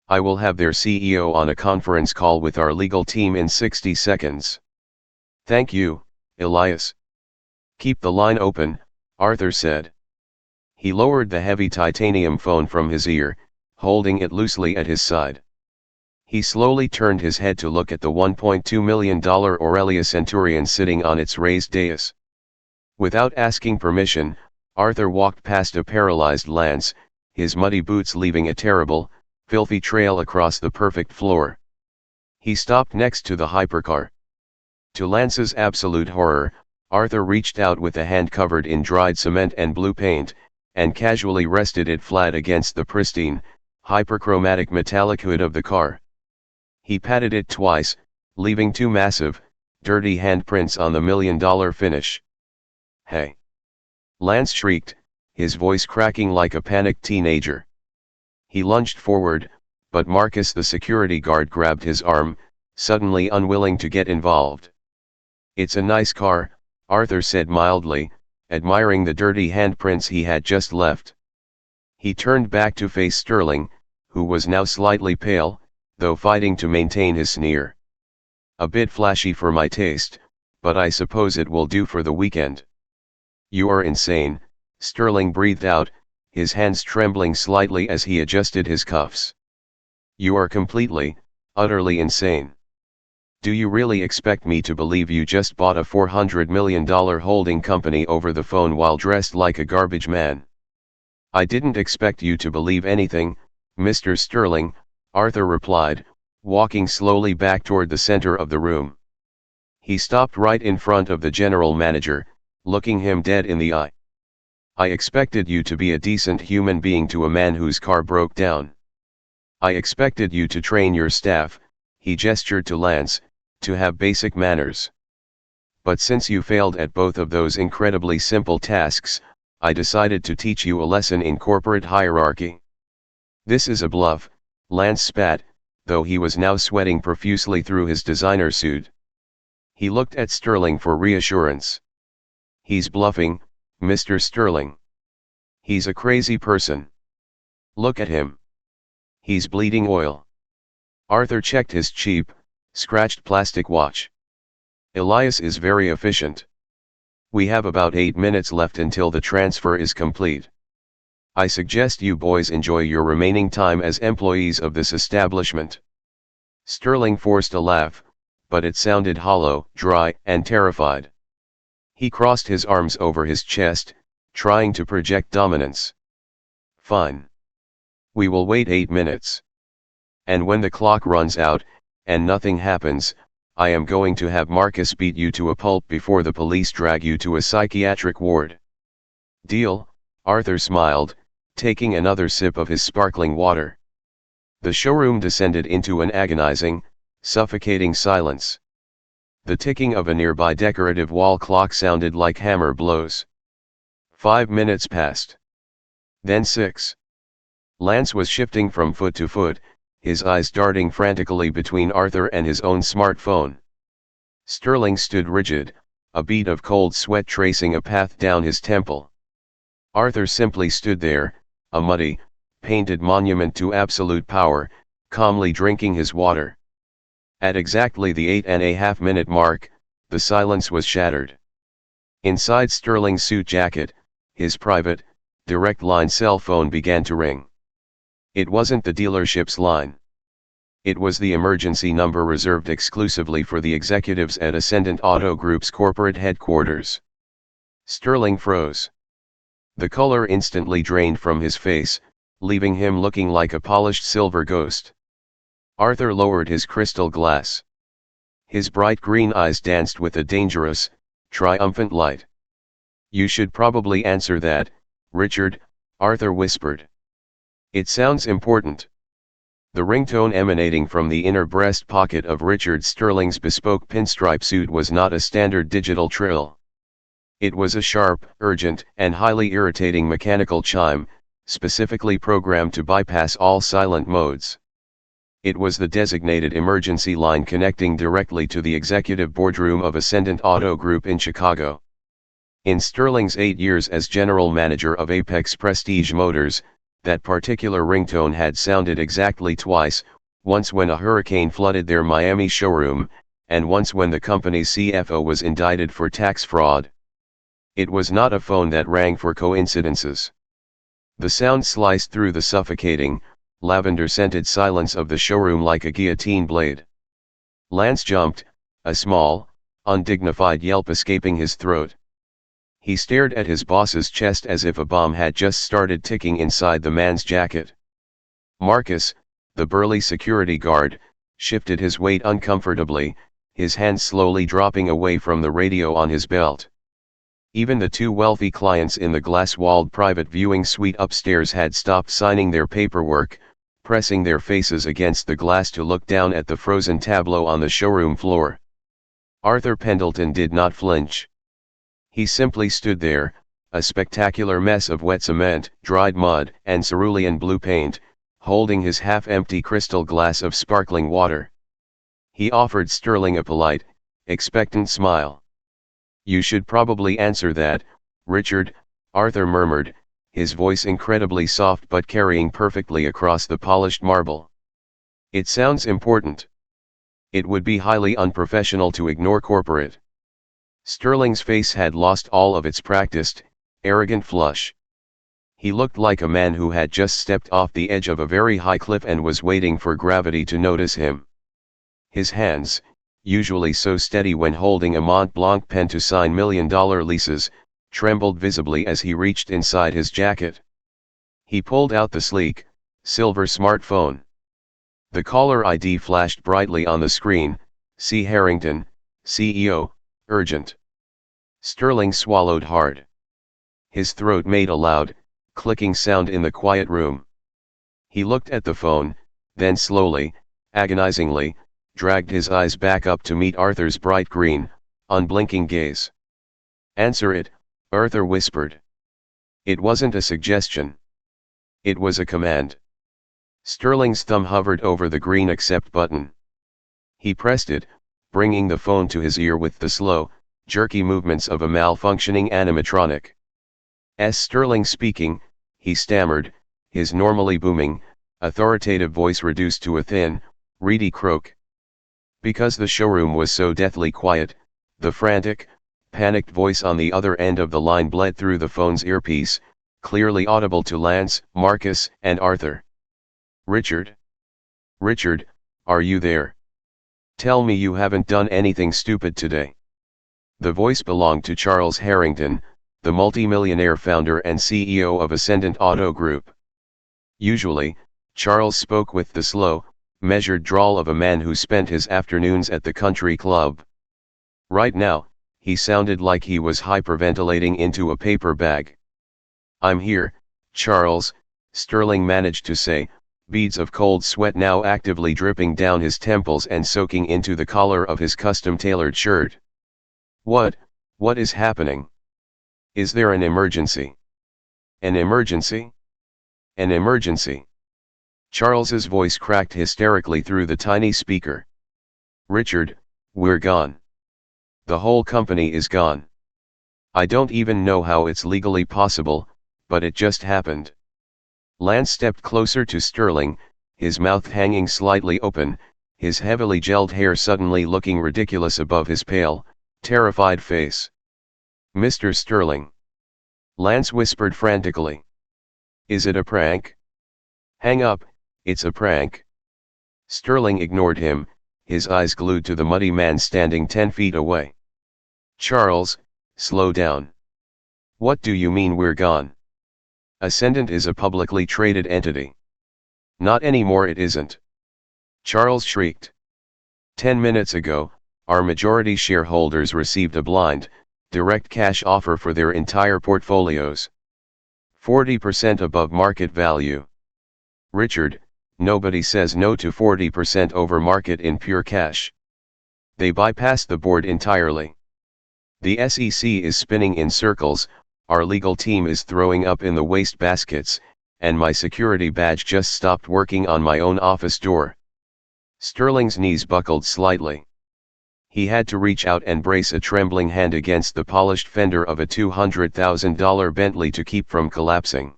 I will have their CEO on a conference call with our legal team in 60 seconds. Thank you, Elias. Keep the line open, Arthur said. He lowered the heavy titanium phone from his ear, holding it loosely at his side. He slowly turned his head to look at the $1.2 million Aurelia Centurion sitting on its raised dais. Without asking permission, Arthur walked past a paralyzed Lance, his muddy boots leaving a terrible, filthy trail across the perfect floor. He stopped next to the hypercar. To Lance's absolute horror, Arthur reached out with a hand covered in dried cement and blue paint, and casually rested it flat against the pristine, hyperchromatic metallic hood of the car. He patted it twice, leaving two massive, dirty handprints on the $1 million finish. Hey! Lance shrieked, his voice cracking like a panicked teenager. He lunged forward, but Marcus the security guard grabbed his arm, suddenly unwilling to get involved. It's a nice car, Arthur said mildly, admiring the dirty handprints he had just left. He turned back to face Sterling, who was now slightly pale, though fighting to maintain his sneer. A bit flashy for my taste, but I suppose it will do for the weekend. You are insane, Sterling breathed out, his hands trembling slightly as he adjusted his cuffs. You are completely, utterly insane. Do you really expect me to believe you just bought a $400 million holding company over the phone while dressed like a garbage man? I didn't expect you to believe anything, Mr. Sterling, Arthur replied, walking slowly back toward the center of the room. He stopped right in front of the general manager, looking him dead in the eye. I expected you to be a decent human being to a man whose car broke down. I expected you to train your staff, he gestured to Lance, to have basic manners. But since you failed at both of those incredibly simple tasks, I decided to teach you a lesson in corporate hierarchy. This is a bluff, Lance spat, though he was now sweating profusely through his designer suit. He looked at Sterling for reassurance. He's bluffing, Mr. Sterling. He's a crazy person. Look at him. He's bleeding oil. Arthur checked his cheap, scratched plastic watch. Elias is very efficient. We have about 8 minutes left until the transfer is complete. I suggest you boys enjoy your remaining time as employees of this establishment. Sterling forced a laugh, but it sounded hollow, dry, and terrified. He crossed his arms over his chest, trying to project dominance. Fine. We will wait 8 minutes. And when the clock runs out, and nothing happens, I am going to have Marcus beat you to a pulp before the police drag you to a psychiatric ward. Deal, Arthur smiled, taking another sip of his sparkling water. The showroom descended into an agonizing, suffocating silence. The ticking of a nearby decorative wall clock sounded like hammer blows. 5 minutes passed. Then 6. Lance was shifting from foot to foot, his eyes darting frantically between Arthur and his own smartphone. Sterling stood rigid, a bead of cold sweat tracing a path down his temple. Arthur simply stood there, a muddy, painted monument to absolute power, calmly drinking his water. At exactly the 8.5-minute mark, the silence was shattered. Inside Sterling's suit jacket, his private, direct line cell phone began to ring. It wasn't the dealership's line. It was the emergency number reserved exclusively for the executives at Ascendant Auto Group's corporate headquarters. Sterling froze. The color instantly drained from his face, leaving him looking like a polished silver ghost. Arthur lowered his crystal glass. His bright green eyes danced with a dangerous, triumphant light. You should probably answer that, Richard, Arthur whispered. It sounds important. The ringtone emanating from the inner breast pocket of Richard Sterling's bespoke pinstripe suit was not a standard digital trill. It was a sharp, urgent, and highly irritating mechanical chime, specifically programmed to bypass all silent modes. It was the designated emergency line connecting directly to the executive boardroom of Ascendant Auto Group in Chicago. In Sterling's 8 years as general manager of Apex Prestige Motors, that particular ringtone had sounded exactly twice, once when a hurricane flooded their Miami showroom, and once when the company's CFO was indicted for tax fraud. It was not a phone that rang for coincidences. The sound sliced through the suffocating, lavender-scented silence of the showroom like a guillotine blade. Lance jumped, a small, undignified yelp escaping his throat. He stared at his boss's chest as if a bomb had just started ticking inside the man's jacket. Marcus, the burly security guard, shifted his weight uncomfortably, his hands slowly dropping away from the radio on his belt. Even the two wealthy clients in the glass-walled private viewing suite upstairs had stopped signing their paperwork, pressing their faces against the glass to look down at the frozen tableau on the showroom floor. Arthur Pendelton did not flinch. He simply stood there, a spectacular mess of wet cement, dried mud, and cerulean blue paint, holding his half-empty crystal glass of sparkling water. He offered Sterling a polite, expectant smile. "You should probably answer that, Richard," Arthur murmured, his voice incredibly soft but carrying perfectly across the polished marble. "It sounds important. It would be highly unprofessional to ignore corporate." Sterling's face had lost all of its practiced, arrogant flush. He looked like a man who had just stepped off the edge of a very high cliff and was waiting for gravity to notice him. His hands, usually so steady when holding a Mont Blanc pen to sign million-dollar leases, trembled visibly as he reached inside his jacket. He pulled out the sleek, silver smartphone. The caller ID flashed brightly on the screen: C. Harrington, CEO, urgent. Sterling swallowed hard. His throat made a loud, clicking sound in the quiet room. He looked at the phone, then slowly, agonizingly, dragged his eyes back up to meet Arthur's bright green, unblinking gaze. "Answer it," Arthur whispered. It wasn't a suggestion. It was a command. Sterling's thumb hovered over the green accept button. He pressed it, bringing the phone to his ear with the slow, jerky movements of a malfunctioning animatronic. Sterling speaking," he stammered, his normally booming, authoritative voice reduced to a thin, reedy croak. Because the showroom was so deathly quiet, the frantic, panicked voice on the other end of the line bled through the phone's earpiece, clearly audible to Lance, Marcus, and Arthur. "Richard? Richard, are you there? Tell me you haven't done anything stupid today." The voice belonged to Charles Harrington, the multimillionaire founder and CEO of Ascendant Auto Group. Usually, Charles spoke with the slow, measured drawl of a man who spent his afternoons at the country club. Right now, he sounded like he was hyperventilating into a paper bag. "I'm here, Charles," Sterling managed to say, beads of cold sweat now actively dripping down his temples and soaking into the collar of his custom-tailored shirt. What is happening? Is there an emergency?" "An emergency? An emergency?" Charles's voice cracked hysterically through the tiny speaker. "Richard, we're gone. The whole company is gone. I don't even know how it's legally possible, but it just happened." Lance stepped closer to Sterling, his mouth hanging slightly open, his heavily gelled hair suddenly looking ridiculous above his pale, terrified face. "Mr. Sterling," Lance whispered frantically. "Is it a prank?" "Hang up, it's a prank." Sterling ignored him, his eyes glued to the muddy man standing 10 feet away. "Charles, slow down. What do you mean we're gone? Ascendant is a publicly traded entity." "Not anymore, it isn't," Charles shrieked. 10 minutes ago, our majority shareholders received a blind, direct cash offer for their entire portfolios. 40% above market value. Richard, Nobody says no to 40% over market in pure cash. They bypass the board entirely. The SEC is spinning in circles, our legal team is throwing up in the waste baskets, and my security badge just stopped working on my own office door. Sterling's knees buckled slightly. He had to reach out and brace a trembling hand against the polished fender of a $200,000 Bentley to keep from collapsing.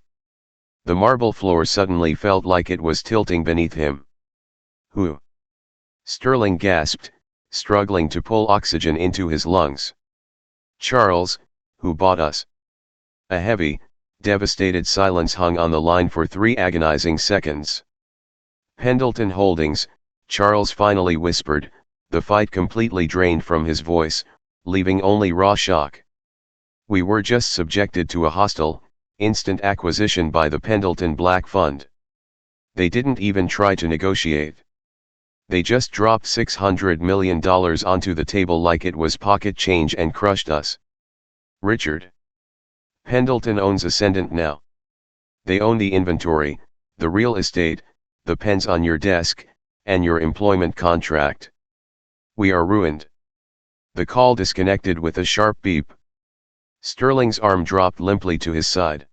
The marble floor suddenly felt like it was tilting beneath him. Who? Sterling gasped, struggling to pull oxygen into his lungs. Charles, who bought us? A heavy, devastated silence hung on the line for 3 agonizing seconds. Pendleton Holdings, Charles finally whispered, the fight completely drained from his voice, leaving only raw shock. We were just subjected to a hostile, instant acquisition by the Pendelton Black Fund. They didn't even try to negotiate. They just dropped $600 million onto the table like it was pocket change and crushed us. Richard. Pendleton owns Ascendant now. They own the inventory, the real estate, the pens on your desk, and your employment contract. We are ruined. The call disconnected with a sharp beep. Sterling's arm dropped limply to his side.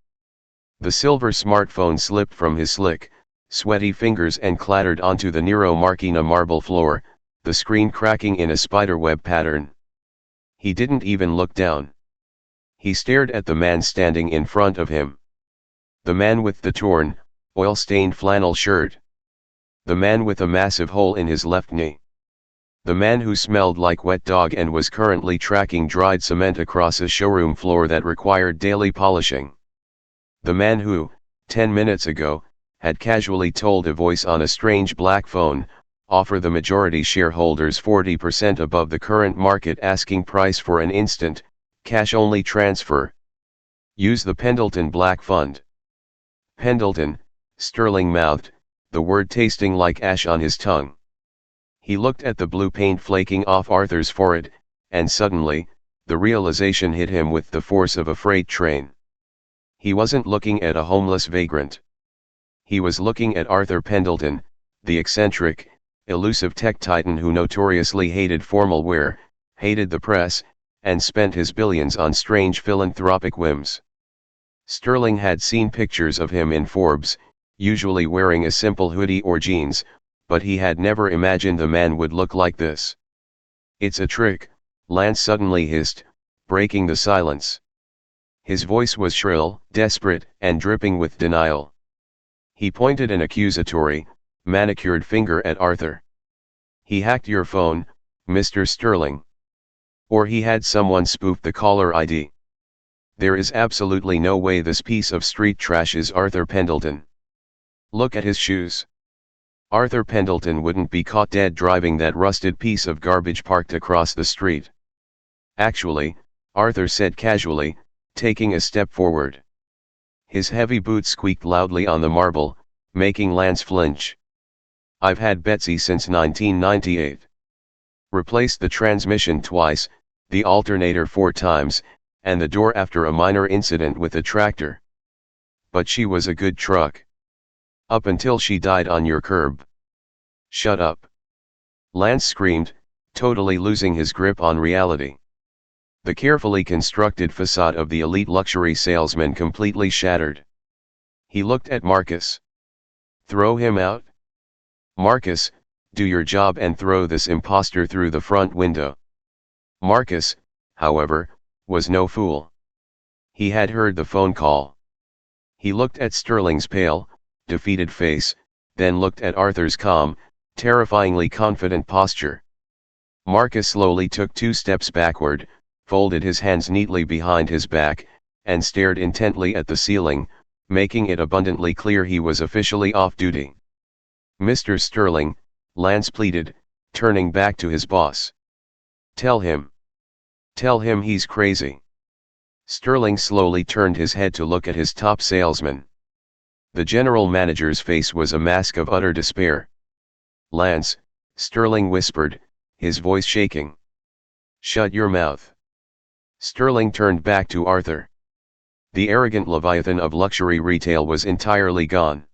The silver smartphone slipped from his slick, sweaty fingers and clattered onto the Nero Marquina marble floor, the screen cracking in a spiderweb pattern. He didn't even look down. He stared at the man standing in front of him. The man with the torn, oil-stained flannel shirt. The man with a massive hole in his left knee. The man who smelled like wet dog and was currently tracking dried cement across a showroom floor that required daily polishing. The man who, 10 minutes ago, had casually told a voice on a strange black phone, offer the majority shareholders 40% above the current market asking price for an instant, cash-only transfer. Use the Pendleton Black Fund. Pendleton, Sterling mouthed, the word tasting like ash on his tongue. He looked at the blue paint flaking off Arthur's forehead, and suddenly, the realization hit him with the force of a freight train. He wasn't looking at a homeless vagrant. He was looking at Arthur Pendleton, the eccentric, elusive tech titan who notoriously hated formal wear, hated the press, and spent his billions on strange philanthropic whims. Sterling had seen pictures of him in Forbes, usually wearing a simple hoodie or jeans, but he had never imagined the man would look like this. It's a trick, Lance suddenly hissed, breaking the silence. His voice was shrill, desperate, and dripping with denial. He pointed an accusatory, manicured finger at Arthur. He hacked your phone, Mr. Sterling. Or he had someone spoof the caller ID. There is absolutely no way this piece of street trash is Arthur Pendleton. Look at his shoes. Arthur Pendleton wouldn't be caught dead driving that rusted piece of garbage parked across the street. Actually, Arthur said casually, taking a step forward. His heavy boots squeaked loudly on the marble, making Lance flinch. I've had Betsy since 1998. Replaced the transmission twice, the alternator 4 times, and the door after a minor incident with a tractor. But she was a good truck. Up until she died on your curb. Shut up. Lance screamed, totally losing his grip on reality. The carefully constructed facade of the elite luxury salesman completely shattered. He looked at Marcus. Throw him out? Marcus, do your job and throw this imposter through the front window. Marcus, however, was no fool. He had heard the phone call. He looked at Sterling's pale, defeated face, then looked at Arthur's calm, terrifyingly confident posture. Marcus slowly took 2 steps backward, folded his hands neatly behind his back, and stared intently at the ceiling, making it abundantly clear he was officially off duty. Mr. Sterling, Lance pleaded, turning back to his boss. Tell him he's crazy. Sterling slowly turned his head to look at his top salesman. The general manager's face was a mask of utter despair. Lance, Sterling whispered, his voice shaking. Shut your mouth. Sterling turned back to Arthur. The arrogant leviathan of luxury retail was entirely gone.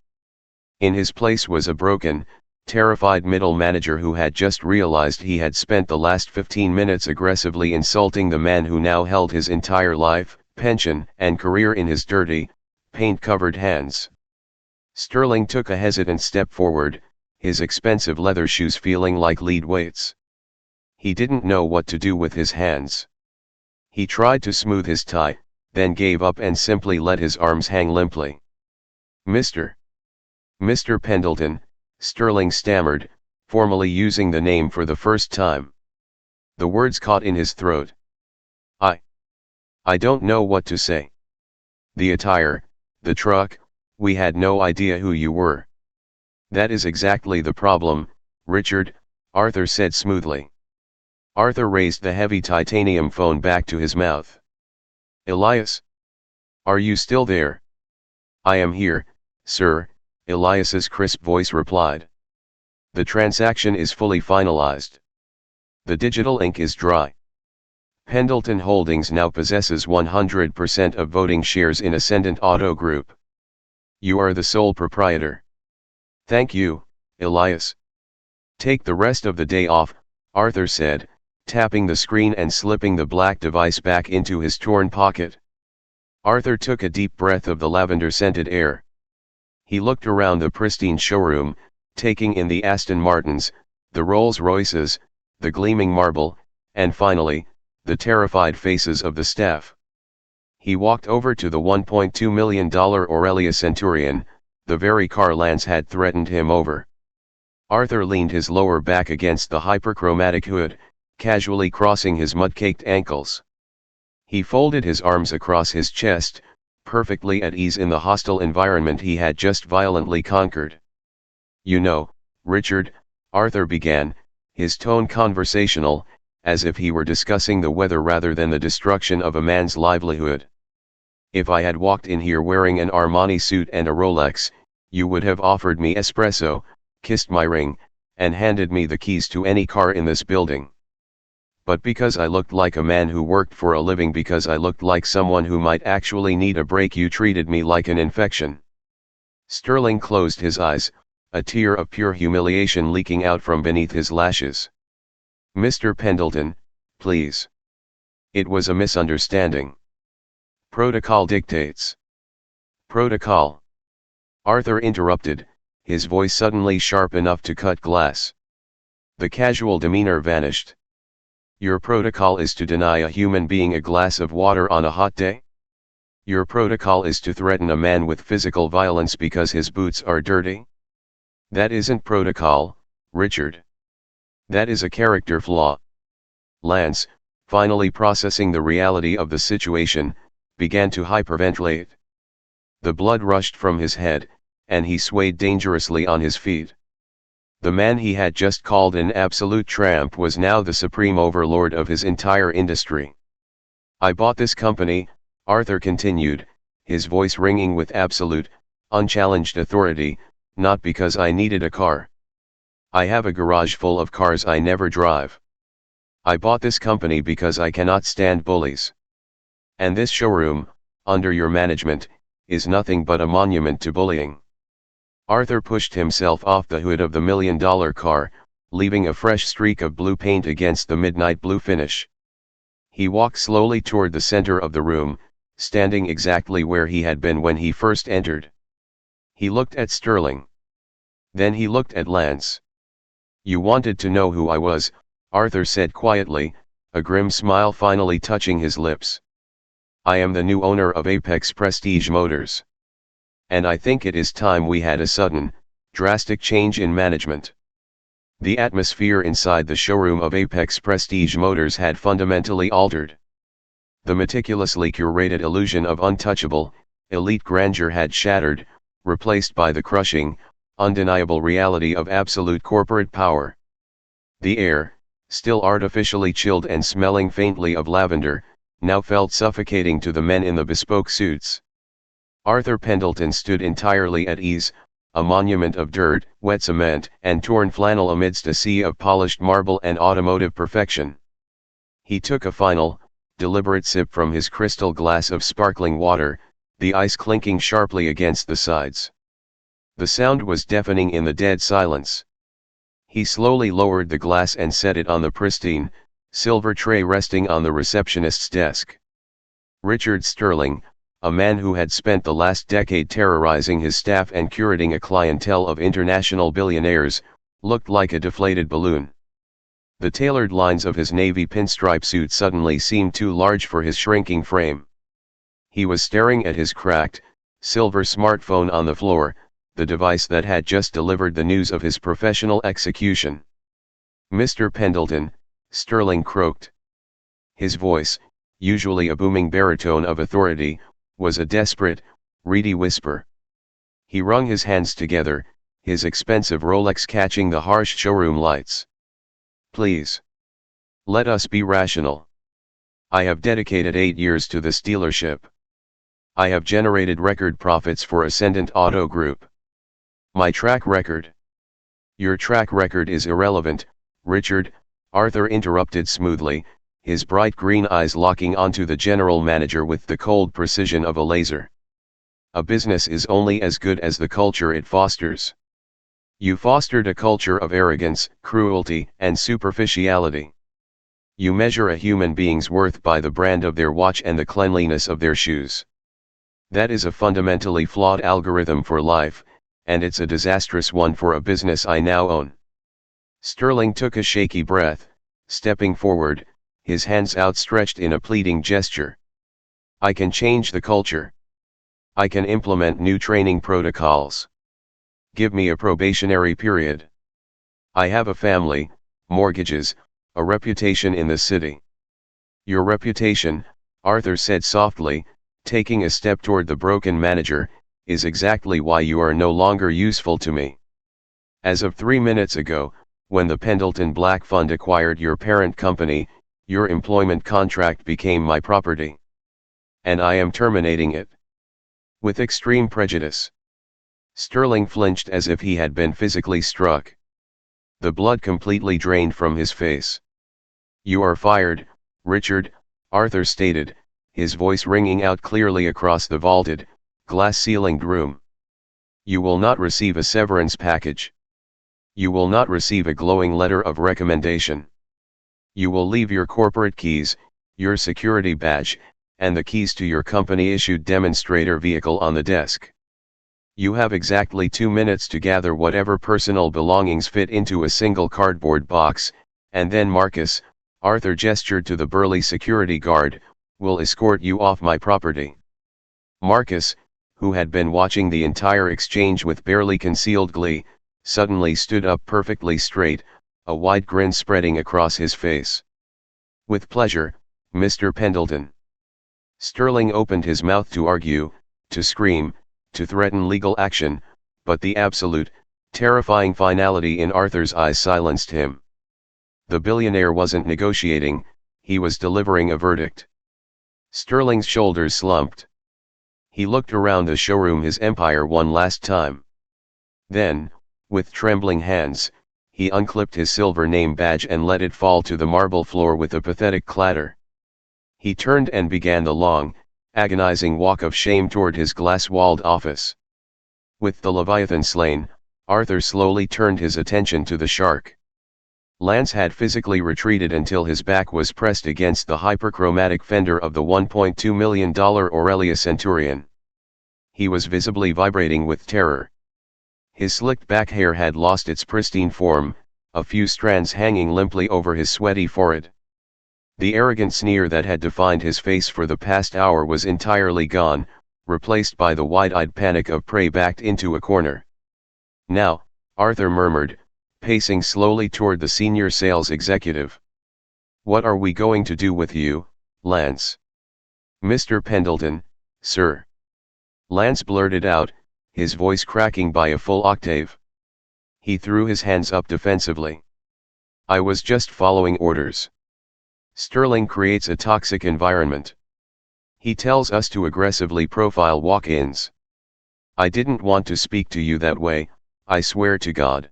In his place was a broken, terrified middle manager who had just realized he had spent the last 15 minutes aggressively insulting the man who now held his entire life, pension, and career in his dirty, paint-covered hands. Sterling took a hesitant step forward, his expensive leather shoes feeling like lead weights. He didn't know what to do with his hands. He tried to smooth his tie, then gave up and simply let his arms hang limply. Mr. Pendleton, Sterling stammered, formally using the name for the first time. The words caught in his throat. I don't know what to say. The attire, the truck, we had no idea who you were. That is exactly the problem, Richard, Arthur said smoothly. Arthur raised the heavy titanium phone back to his mouth. Elias? Are you still there? I am here, sir, Elias's crisp voice replied. The transaction is fully finalized. The digital ink is dry. Pendelton Holdings now possesses 100% of voting shares in Ascendant Auto Group. You are the sole proprietor. Thank you, Elias. Take the rest of the day off, Arthur said, tapping the screen and slipping the black device back into his torn pocket. Arthur took a deep breath of the lavender-scented air. He looked around the pristine showroom, taking in the Aston Martins, the Rolls-Royces, the gleaming marble, and finally, the terrified faces of the staff. He walked over to the $1.2 million Aurelia Centurion, the very car Lance had threatened him over. Arthur leaned his lower back against the hyperchromatic hood, casually crossing his mud-caked ankles. He folded his arms across his chest, perfectly at ease in the hostile environment he had just violently conquered. You know, Richard, Arthur began, his tone conversational, as if he were discussing the weather rather than the destruction of a man's livelihood. If I had walked in here wearing an Armani suit and a Rolex, you would have offered me espresso, kissed my ring, and handed me the keys to any car in this building. But because I looked like a man who worked for a living, because I looked like someone who might actually need a break, you treated me like an infection. Sterling closed his eyes, a tear of pure humiliation leaking out from beneath his lashes. Mr. Pendleton, please. It was a misunderstanding. Protocol dictates. Protocol. Arthur interrupted, his voice suddenly sharp enough to cut glass. The casual demeanor vanished. Your protocol is to deny a human being a glass of water on a hot day? Your protocol is to threaten a man with physical violence because his boots are dirty? That isn't protocol, Richard. That is a character flaw. Lance, finally processing the reality of the situation, began to hyperventilate. The blood rushed from his head, and he swayed dangerously on his feet. The man he had just called an absolute tramp was now the supreme overlord of his entire industry. I bought this company, Arthur continued, his voice ringing with absolute, unchallenged authority, not because I needed a car. I have a garage full of cars I never drive. I bought this company because I cannot stand bullies. And this showroom, under your management, is nothing but a monument to bullying. Arthur pushed himself off the hood of the $1 million car, leaving a fresh streak of blue paint against the midnight blue finish. He walked slowly toward the center of the room, standing exactly where he had been when he first entered. He looked at Sterling. Then he looked at Lance. You wanted to know who I was, Arthur said quietly, a grim smile finally touching his lips. I am the new owner of Apex Prestige Motors. And I think it is time we had a sudden, drastic change in management. The atmosphere inside the showroom of Apex Prestige Motors had fundamentally altered. The meticulously curated illusion of untouchable, elite grandeur had shattered, replaced by the crushing, undeniable reality of absolute corporate power. The air, still artificially chilled and smelling faintly of lavender, now felt suffocating to the men in the bespoke suits. Arthur Pendleton stood entirely at ease, a monument of dirt, wet cement, and torn flannel amidst a sea of polished marble and automotive perfection. He took a final, deliberate sip from his crystal glass of sparkling water, the ice clinking sharply against the sides. The sound was deafening in the dead silence. He slowly lowered the glass and set it on the pristine, silver tray resting on the receptionist's desk. Richard Sterling, a man who had spent the last decade terrorizing his staff and curating a clientele of international billionaires, looked like a deflated balloon. The tailored lines of his navy pinstripe suit suddenly seemed too large for his shrinking frame. He was staring at his cracked, silver smartphone on the floor, the device that had just delivered the news of his professional execution. "Mr. Pendelton," Sterling croaked. His voice, usually a booming baritone of authority, was a desperate, reedy whisper. He wrung his hands together, his expensive Rolex catching the harsh showroom lights. "Please. Let us be rational. I have dedicated 8 years to this dealership. I have generated record profits for Ascendant Auto Group. My track record." "Your track record is irrelevant, Richard," Arthur interrupted smoothly, his bright green eyes locking onto the general manager with the cold precision of a laser. "A business is only as good as the culture it fosters. You fostered a culture of arrogance, cruelty, and superficiality. You measure a human being's worth by the brand of their watch and the cleanliness of their shoes. That is a fundamentally flawed algorithm for life, and it's a disastrous one for a business I now own." Sterling took a shaky breath, stepping forward, his hands outstretched in a pleading gesture. "I can change the culture. I can implement new training protocols. Give me a probationary period. I have a family, mortgages, a reputation in the city." "Your reputation," Arthur said softly, taking a step toward the broken manager, "is exactly why you are no longer useful to me. As of 3 minutes ago, when the Pendelton Black Fund acquired your parent company, your employment contract became my property. And I am terminating it. With extreme prejudice." Sterling flinched as if he had been physically struck. The blood completely drained from his face. "You are fired, Richard," Arthur stated, his voice ringing out clearly across the vaulted, glass-ceilinged room. "You will not receive a severance package. You will not receive a glowing letter of recommendation. You will leave your corporate keys, your security badge, and the keys to your company-issued demonstrator vehicle on the desk. You have exactly 2 minutes to gather whatever personal belongings fit into a single cardboard box, and then Marcus," Arthur gestured to the burly security guard, "will escort you off my property." Marcus, who had been watching the entire exchange with barely concealed glee, suddenly stood up perfectly straight, a wide grin spreading across his face. "With pleasure, Mr. Pendelton." Sterling opened his mouth to argue, to scream, to threaten legal action, but the absolute, terrifying finality in Arthur's eyes silenced him. The billionaire wasn't negotiating, he was delivering a verdict. Sterling's shoulders slumped. He looked around the showroom his empire one last time. Then, with trembling hands, he unclipped his silver name badge and let it fall to the marble floor with a pathetic clatter. He turned and began the long, agonizing walk of shame toward his glass-walled office. With the Leviathan slain, Arthur slowly turned his attention to the shark. Lance had physically retreated until his back was pressed against the hyperchromatic fender of the $1.2 million Aurelia Centurion. He was visibly vibrating with terror. His slicked back hair had lost its pristine form, a few strands hanging limply over his sweaty forehead. The arrogant sneer that had defined his face for the past hour was entirely gone, replaced by the wide-eyed panic of prey backed into a corner. "Now," Arthur murmured, pacing slowly toward the senior sales executive. "What are we going to do with you, Lance?" "Mr. Pendelton, sir." Lance blurted out, his voice cracking by a full octave. He threw his hands up defensively. "I was just following orders. Sterling creates a toxic environment. He tells us to aggressively profile walk-ins. I didn't want to speak to you that way, I swear to God.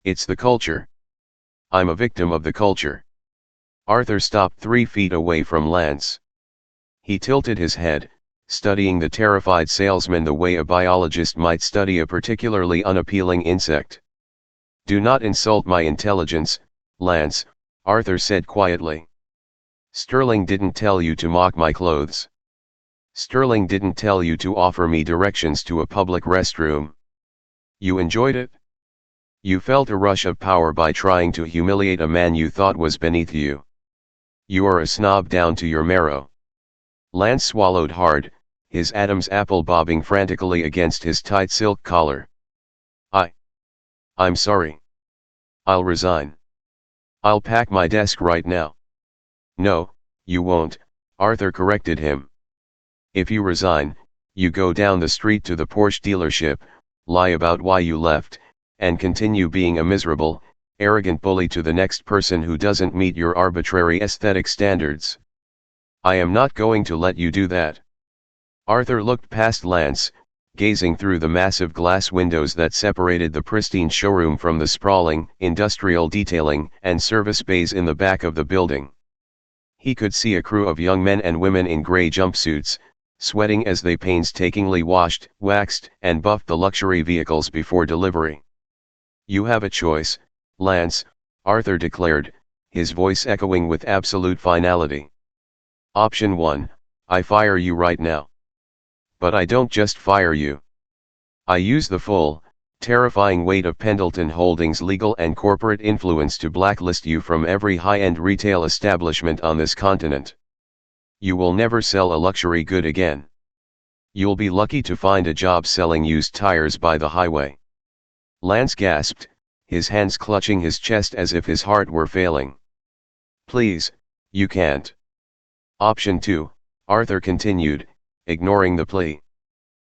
It's the culture. I'm a victim of the culture." Arthur stopped 3 feet away from Lance. He tilted his head, studying the terrified salesman the way a biologist might study a particularly unappealing insect. "Do not insult my intelligence, Lance," Arthur said quietly. "Sterling didn't tell you to mock my clothes. Sterling didn't tell you to offer me directions to a public restroom. You enjoyed it? You felt a rush of power by trying to humiliate a man you thought was beneath you. You are a snob down to your marrow." Lance swallowed hard, his Adam's apple bobbing frantically against his tight silk collar. I'm sorry. I'll resign. I'll pack my desk right now." "No, you won't," Arthur corrected him. "If you resign, you go down the street to the Porsche dealership, lie about why you left, and continue being a miserable, arrogant bully to the next person who doesn't meet your arbitrary aesthetic standards. I am not going to let you do that." Arthur looked past Lance, gazing through the massive glass windows that separated the pristine showroom from the sprawling, industrial detailing and service bays in the back of the building. He could see a crew of young men and women in gray jumpsuits, sweating as they painstakingly washed, waxed, and buffed the luxury vehicles before delivery. "You have a choice, Lance," Arthur declared, his voice echoing with absolute finality. "Option 1, I fire you right now. But I don't just fire you. I use the full, terrifying weight of Pendelton Holdings' legal and corporate influence to blacklist you from every high-end retail establishment on this continent. You will never sell a luxury good again. You'll be lucky to find a job selling used tires by the highway." Lance gasped, his hands clutching his chest as if his heart were failing. "Please, you can't." "Option 2, Arthur continued, ignoring the plea.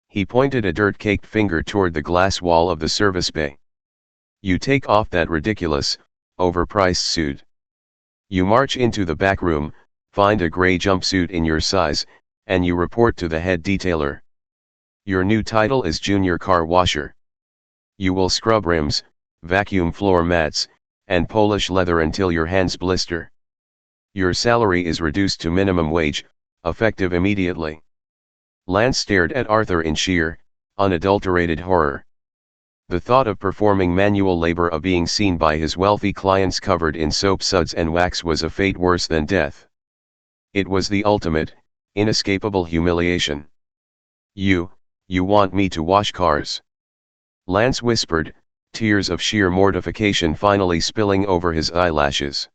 He pointed a dirt-caked finger toward the glass wall of the service bay. "You take off that ridiculous, overpriced suit. You march into the back room, find a gray jumpsuit in your size, and you report to the head detailer. Your new title is Junior Car Washer. You will scrub rims, vacuum floor mats, and polish leather until your hands blister. Your salary is reduced to minimum wage, effective immediately." Lance stared at Arthur in sheer, unadulterated horror. The thought of performing manual labor, of being seen by his wealthy clients covered in soap suds and wax, was a fate worse than death. It was the ultimate, inescapable humiliation. You want me to wash cars?" Lance whispered, tears of sheer mortification finally spilling over his eyelashes.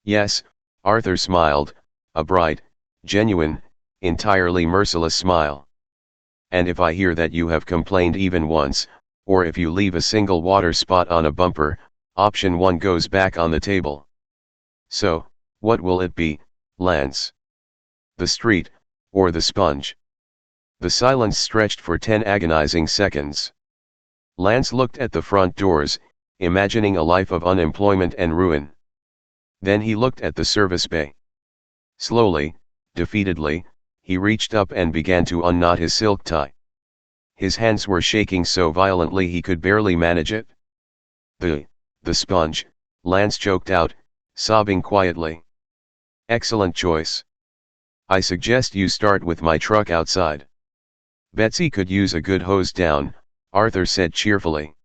"Yes," Arthur smiled, a bright, genuine, entirely merciless smile. "And if I hear that you have complained even once, or if you leave a single water spot on a bumper, option 1 goes back on the table. So, what will it be, Lance? The street, or the sponge?" The silence stretched for 10 agonizing seconds. Lance looked at the front doors, imagining a life of unemployment and ruin. Then he looked at the service bay. Slowly, defeatedly, he reached up and began to unknot his silk tie. His hands were shaking so violently he could barely manage it. The sponge," Lance choked out, sobbing quietly. "Excellent choice. I suggest you start with my truck outside. Betsy could use a good hose down," Arthur said cheerfully.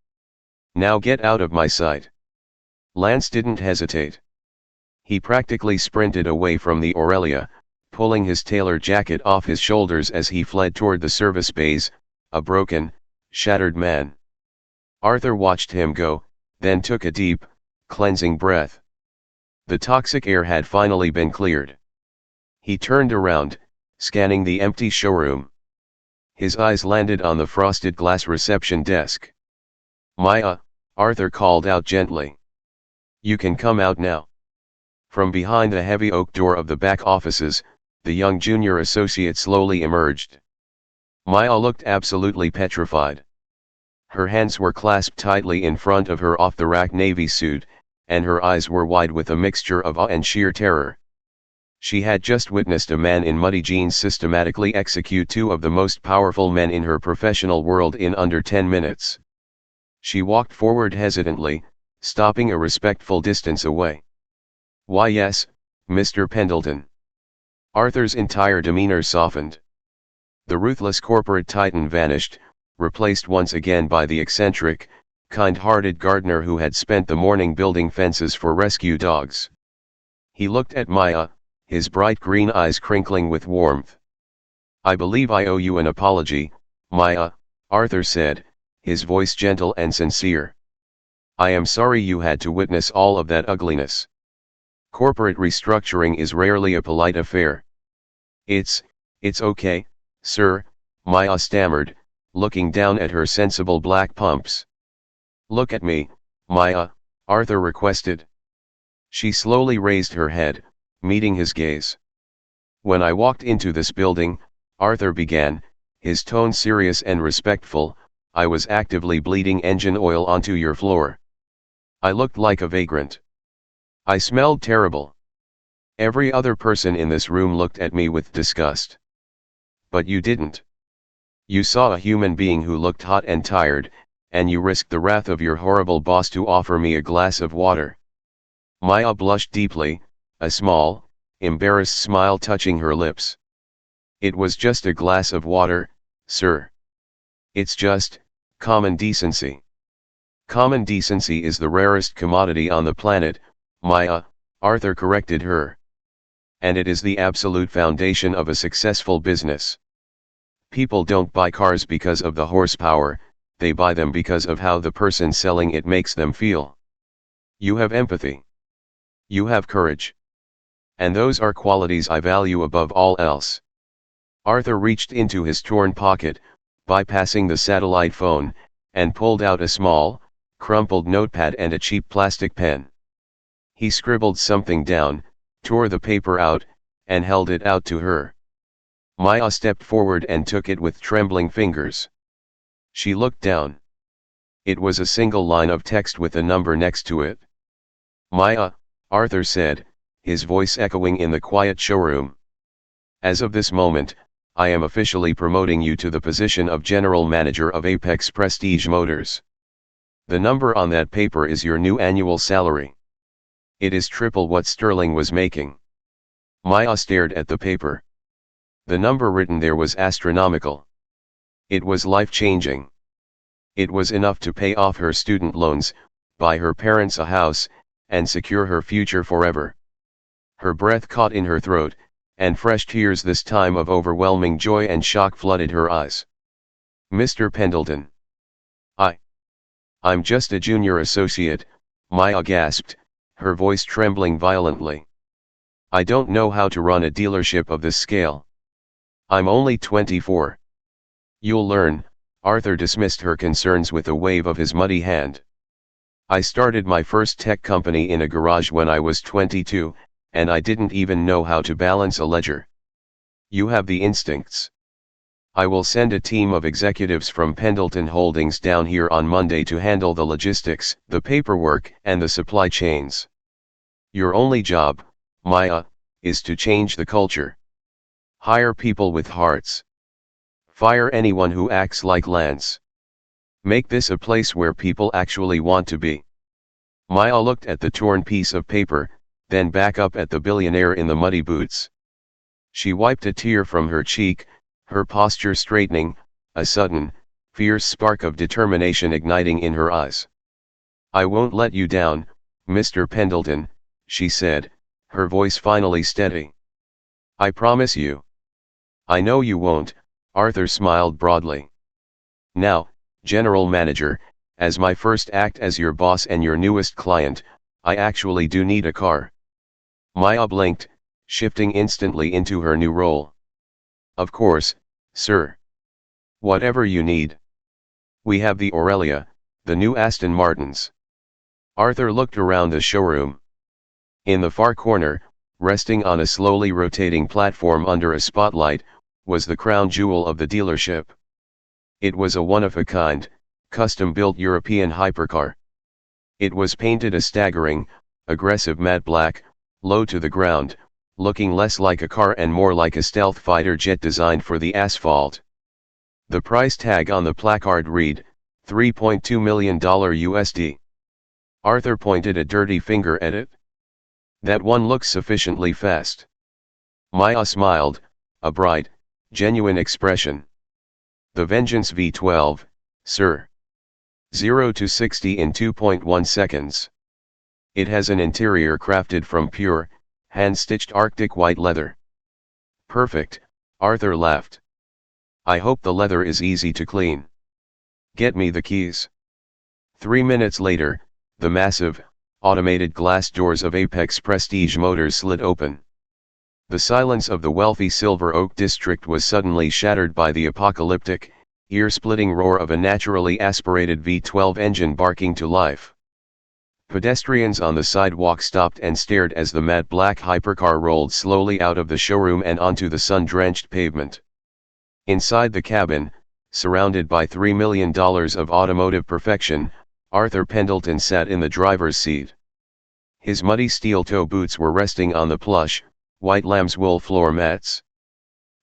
"Now get out of my sight." Lance didn't hesitate. He practically sprinted away from the Aurelia, pulling his tailor jacket off his shoulders as he fled toward the service bays, a broken, shattered man. Arthur watched him go, then took a deep, cleansing breath. The toxic air had finally been cleared. He turned around, scanning the empty showroom. His eyes landed on the frosted glass reception desk. "Maya," Arthur called out gently. "You can come out now." From behind the heavy oak door of the back offices, the young junior associate slowly emerged. Maya looked absolutely petrified. Her hands were clasped tightly in front of her off-the-rack navy suit, and her eyes were wide with a mixture of awe and sheer terror. She had just witnessed a man in muddy jeans systematically execute 2 of the most powerful men in her professional world in under 10 minutes. She walked forward hesitantly, stopping a respectful distance away. "Why yes, Mr. Pendelton." Arthur's entire demeanor softened. The ruthless corporate titan vanished, replaced once again by the eccentric, kind-hearted gardener who had spent the morning building fences for rescue dogs. He looked at Maya, his bright green eyes crinkling with warmth. "I believe I owe you an apology, Maya," Arthur said, his voice gentle and sincere. "I am sorry you had to witness all of that ugliness. Corporate restructuring is rarely a polite affair." It's okay, sir," Maya stammered, looking down at her sensible black pumps. "Look at me, Maya," Arthur requested. She slowly raised her head, meeting his gaze. "When I walked into this building," Arthur began, his tone serious and respectful, "I was actively bleeding engine oil onto your floor. I looked like a vagrant. I smelled terrible. Every other person in this room looked at me with disgust. But you didn't. You saw a human being who looked hot and tired, and you risked the wrath of your horrible boss to offer me a glass of water." Maya blushed deeply, a small, embarrassed smile touching her lips. "It was just a glass of water, sir. It's just common decency." "Common decency is the rarest commodity on the planet, Maya," Arthur corrected her. "And it is the absolute foundation of a successful business. People don't buy cars because of the horsepower, they buy them because of how the person selling it makes them feel. You have empathy. You have courage. And those are qualities I value above all else." Arthur reached into his torn pocket, bypassing the satellite phone, and pulled out a small, crumpled notepad and a cheap plastic pen. He scribbled something down, tore the paper out, and held it out to her. Maya stepped forward and took it with trembling fingers. She looked down. It was a single line of text with a number next to it. "Maya," Arthur said, his voice echoing in the quiet showroom. "As of this moment, I am officially promoting you to the position of General Manager of Apex Prestige Motors. The number on that paper is your new annual salary. It is triple what Sterling was making." Maya stared at the paper. The number written there was astronomical. It was life-changing. It was enough to pay off her student loans, buy her parents a house, and secure her future forever. Her breath caught in her throat, and fresh tears this time of overwhelming joy and shock flooded her eyes. "Mr. Pendelton. I'm just a junior associate," Maya gasped, her voice trembling violently. "I don't know how to run a dealership of this scale. I'm only 24. "You'll learn," Arthur dismissed her concerns with a wave of his muddy hand. "I started my first tech company in a garage when I was 22, and I didn't even know how to balance a ledger. You have the instincts. I will send a team of executives from Pendelton Holdings down here on Monday to handle the logistics, the paperwork, and the supply chains. Your only job, Maya, is to change the culture. Hire people with hearts. Fire anyone who acts like Lance. Make this a place where people actually want to be." Maya looked at the torn piece of paper, then back up at the billionaire in the muddy boots. She wiped a tear from her cheek, her posture straightening, a sudden, fierce spark of determination igniting in her eyes. "I won't let you down, Mr. Pendelton," she said, her voice finally steady. "I promise you." "I know you won't," Arthur smiled broadly. "Now, General Manager, as my first act as your boss and your newest client, I actually do need a car." Maya blinked, shifting instantly into her new role. "Of course, sir. Whatever you need. We have the Aurelia, the new Aston Martins." Arthur looked around the showroom. In the far corner, resting on a slowly rotating platform under a spotlight, was the crown jewel of the dealership. It was a one-of-a-kind, custom-built European hypercar. It was painted a staggering, aggressive matte black, low to the ground, looking less like a car and more like a stealth fighter jet designed for the asphalt. The price tag on the placard read, $3.2 million USD. Arthur pointed a dirty finger at it. "That one looks sufficiently fast." Maya smiled, a bright, Genuine expression. The Vengeance V12, sir. 0 to 60 in 2.1 seconds. It has an interior crafted from pure, hand-stitched Arctic white leather. Perfect, Arthur laughed. I hope the leather is easy to clean. Get me the keys. 3 minutes later, the massive, automated glass doors of Apex Prestige Motors slid open. The silence of the wealthy Silver Oak district was suddenly shattered by the apocalyptic, ear-splitting roar of a naturally aspirated V12 engine barking to life. Pedestrians on the sidewalk stopped and stared as the matte black hypercar rolled slowly out of the showroom and onto the sun-drenched pavement. Inside the cabin, surrounded by $3 million of automotive perfection, Arthur Pendelton sat in the driver's seat. His muddy steel-toe boots were resting on the plush, white lambswool floor mats.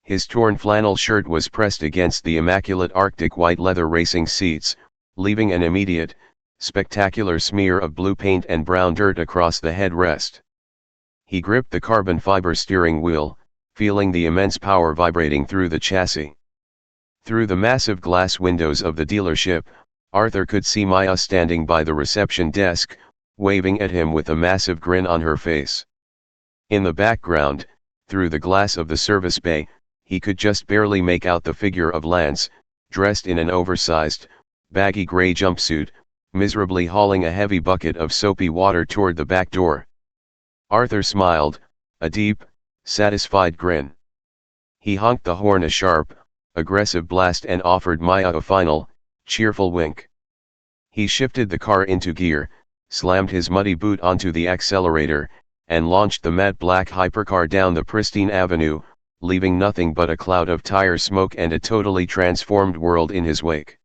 His torn flannel shirt was pressed against the immaculate Arctic white leather racing seats, leaving an immediate, spectacular smear of blue paint and brown dirt across the headrest. He gripped the carbon fiber steering wheel, feeling the immense power vibrating through the chassis. Through the massive glass windows of the dealership, Arthur could see Maya standing by the reception desk, waving at him with a massive grin on her face. In the background, through the glass of the service bay, he could just barely make out the figure of Lance, dressed in an oversized, baggy gray jumpsuit, miserably hauling a heavy bucket of soapy water toward the back door. Arthur smiled, a deep, satisfied grin. He honked the horn a sharp, aggressive blast and offered Maya a final, cheerful wink. He shifted the car into gear, slammed his muddy boot onto the accelerator, and launched the matte black hypercar down the pristine avenue, leaving nothing but a cloud of tire smoke and a totally transformed world in his wake.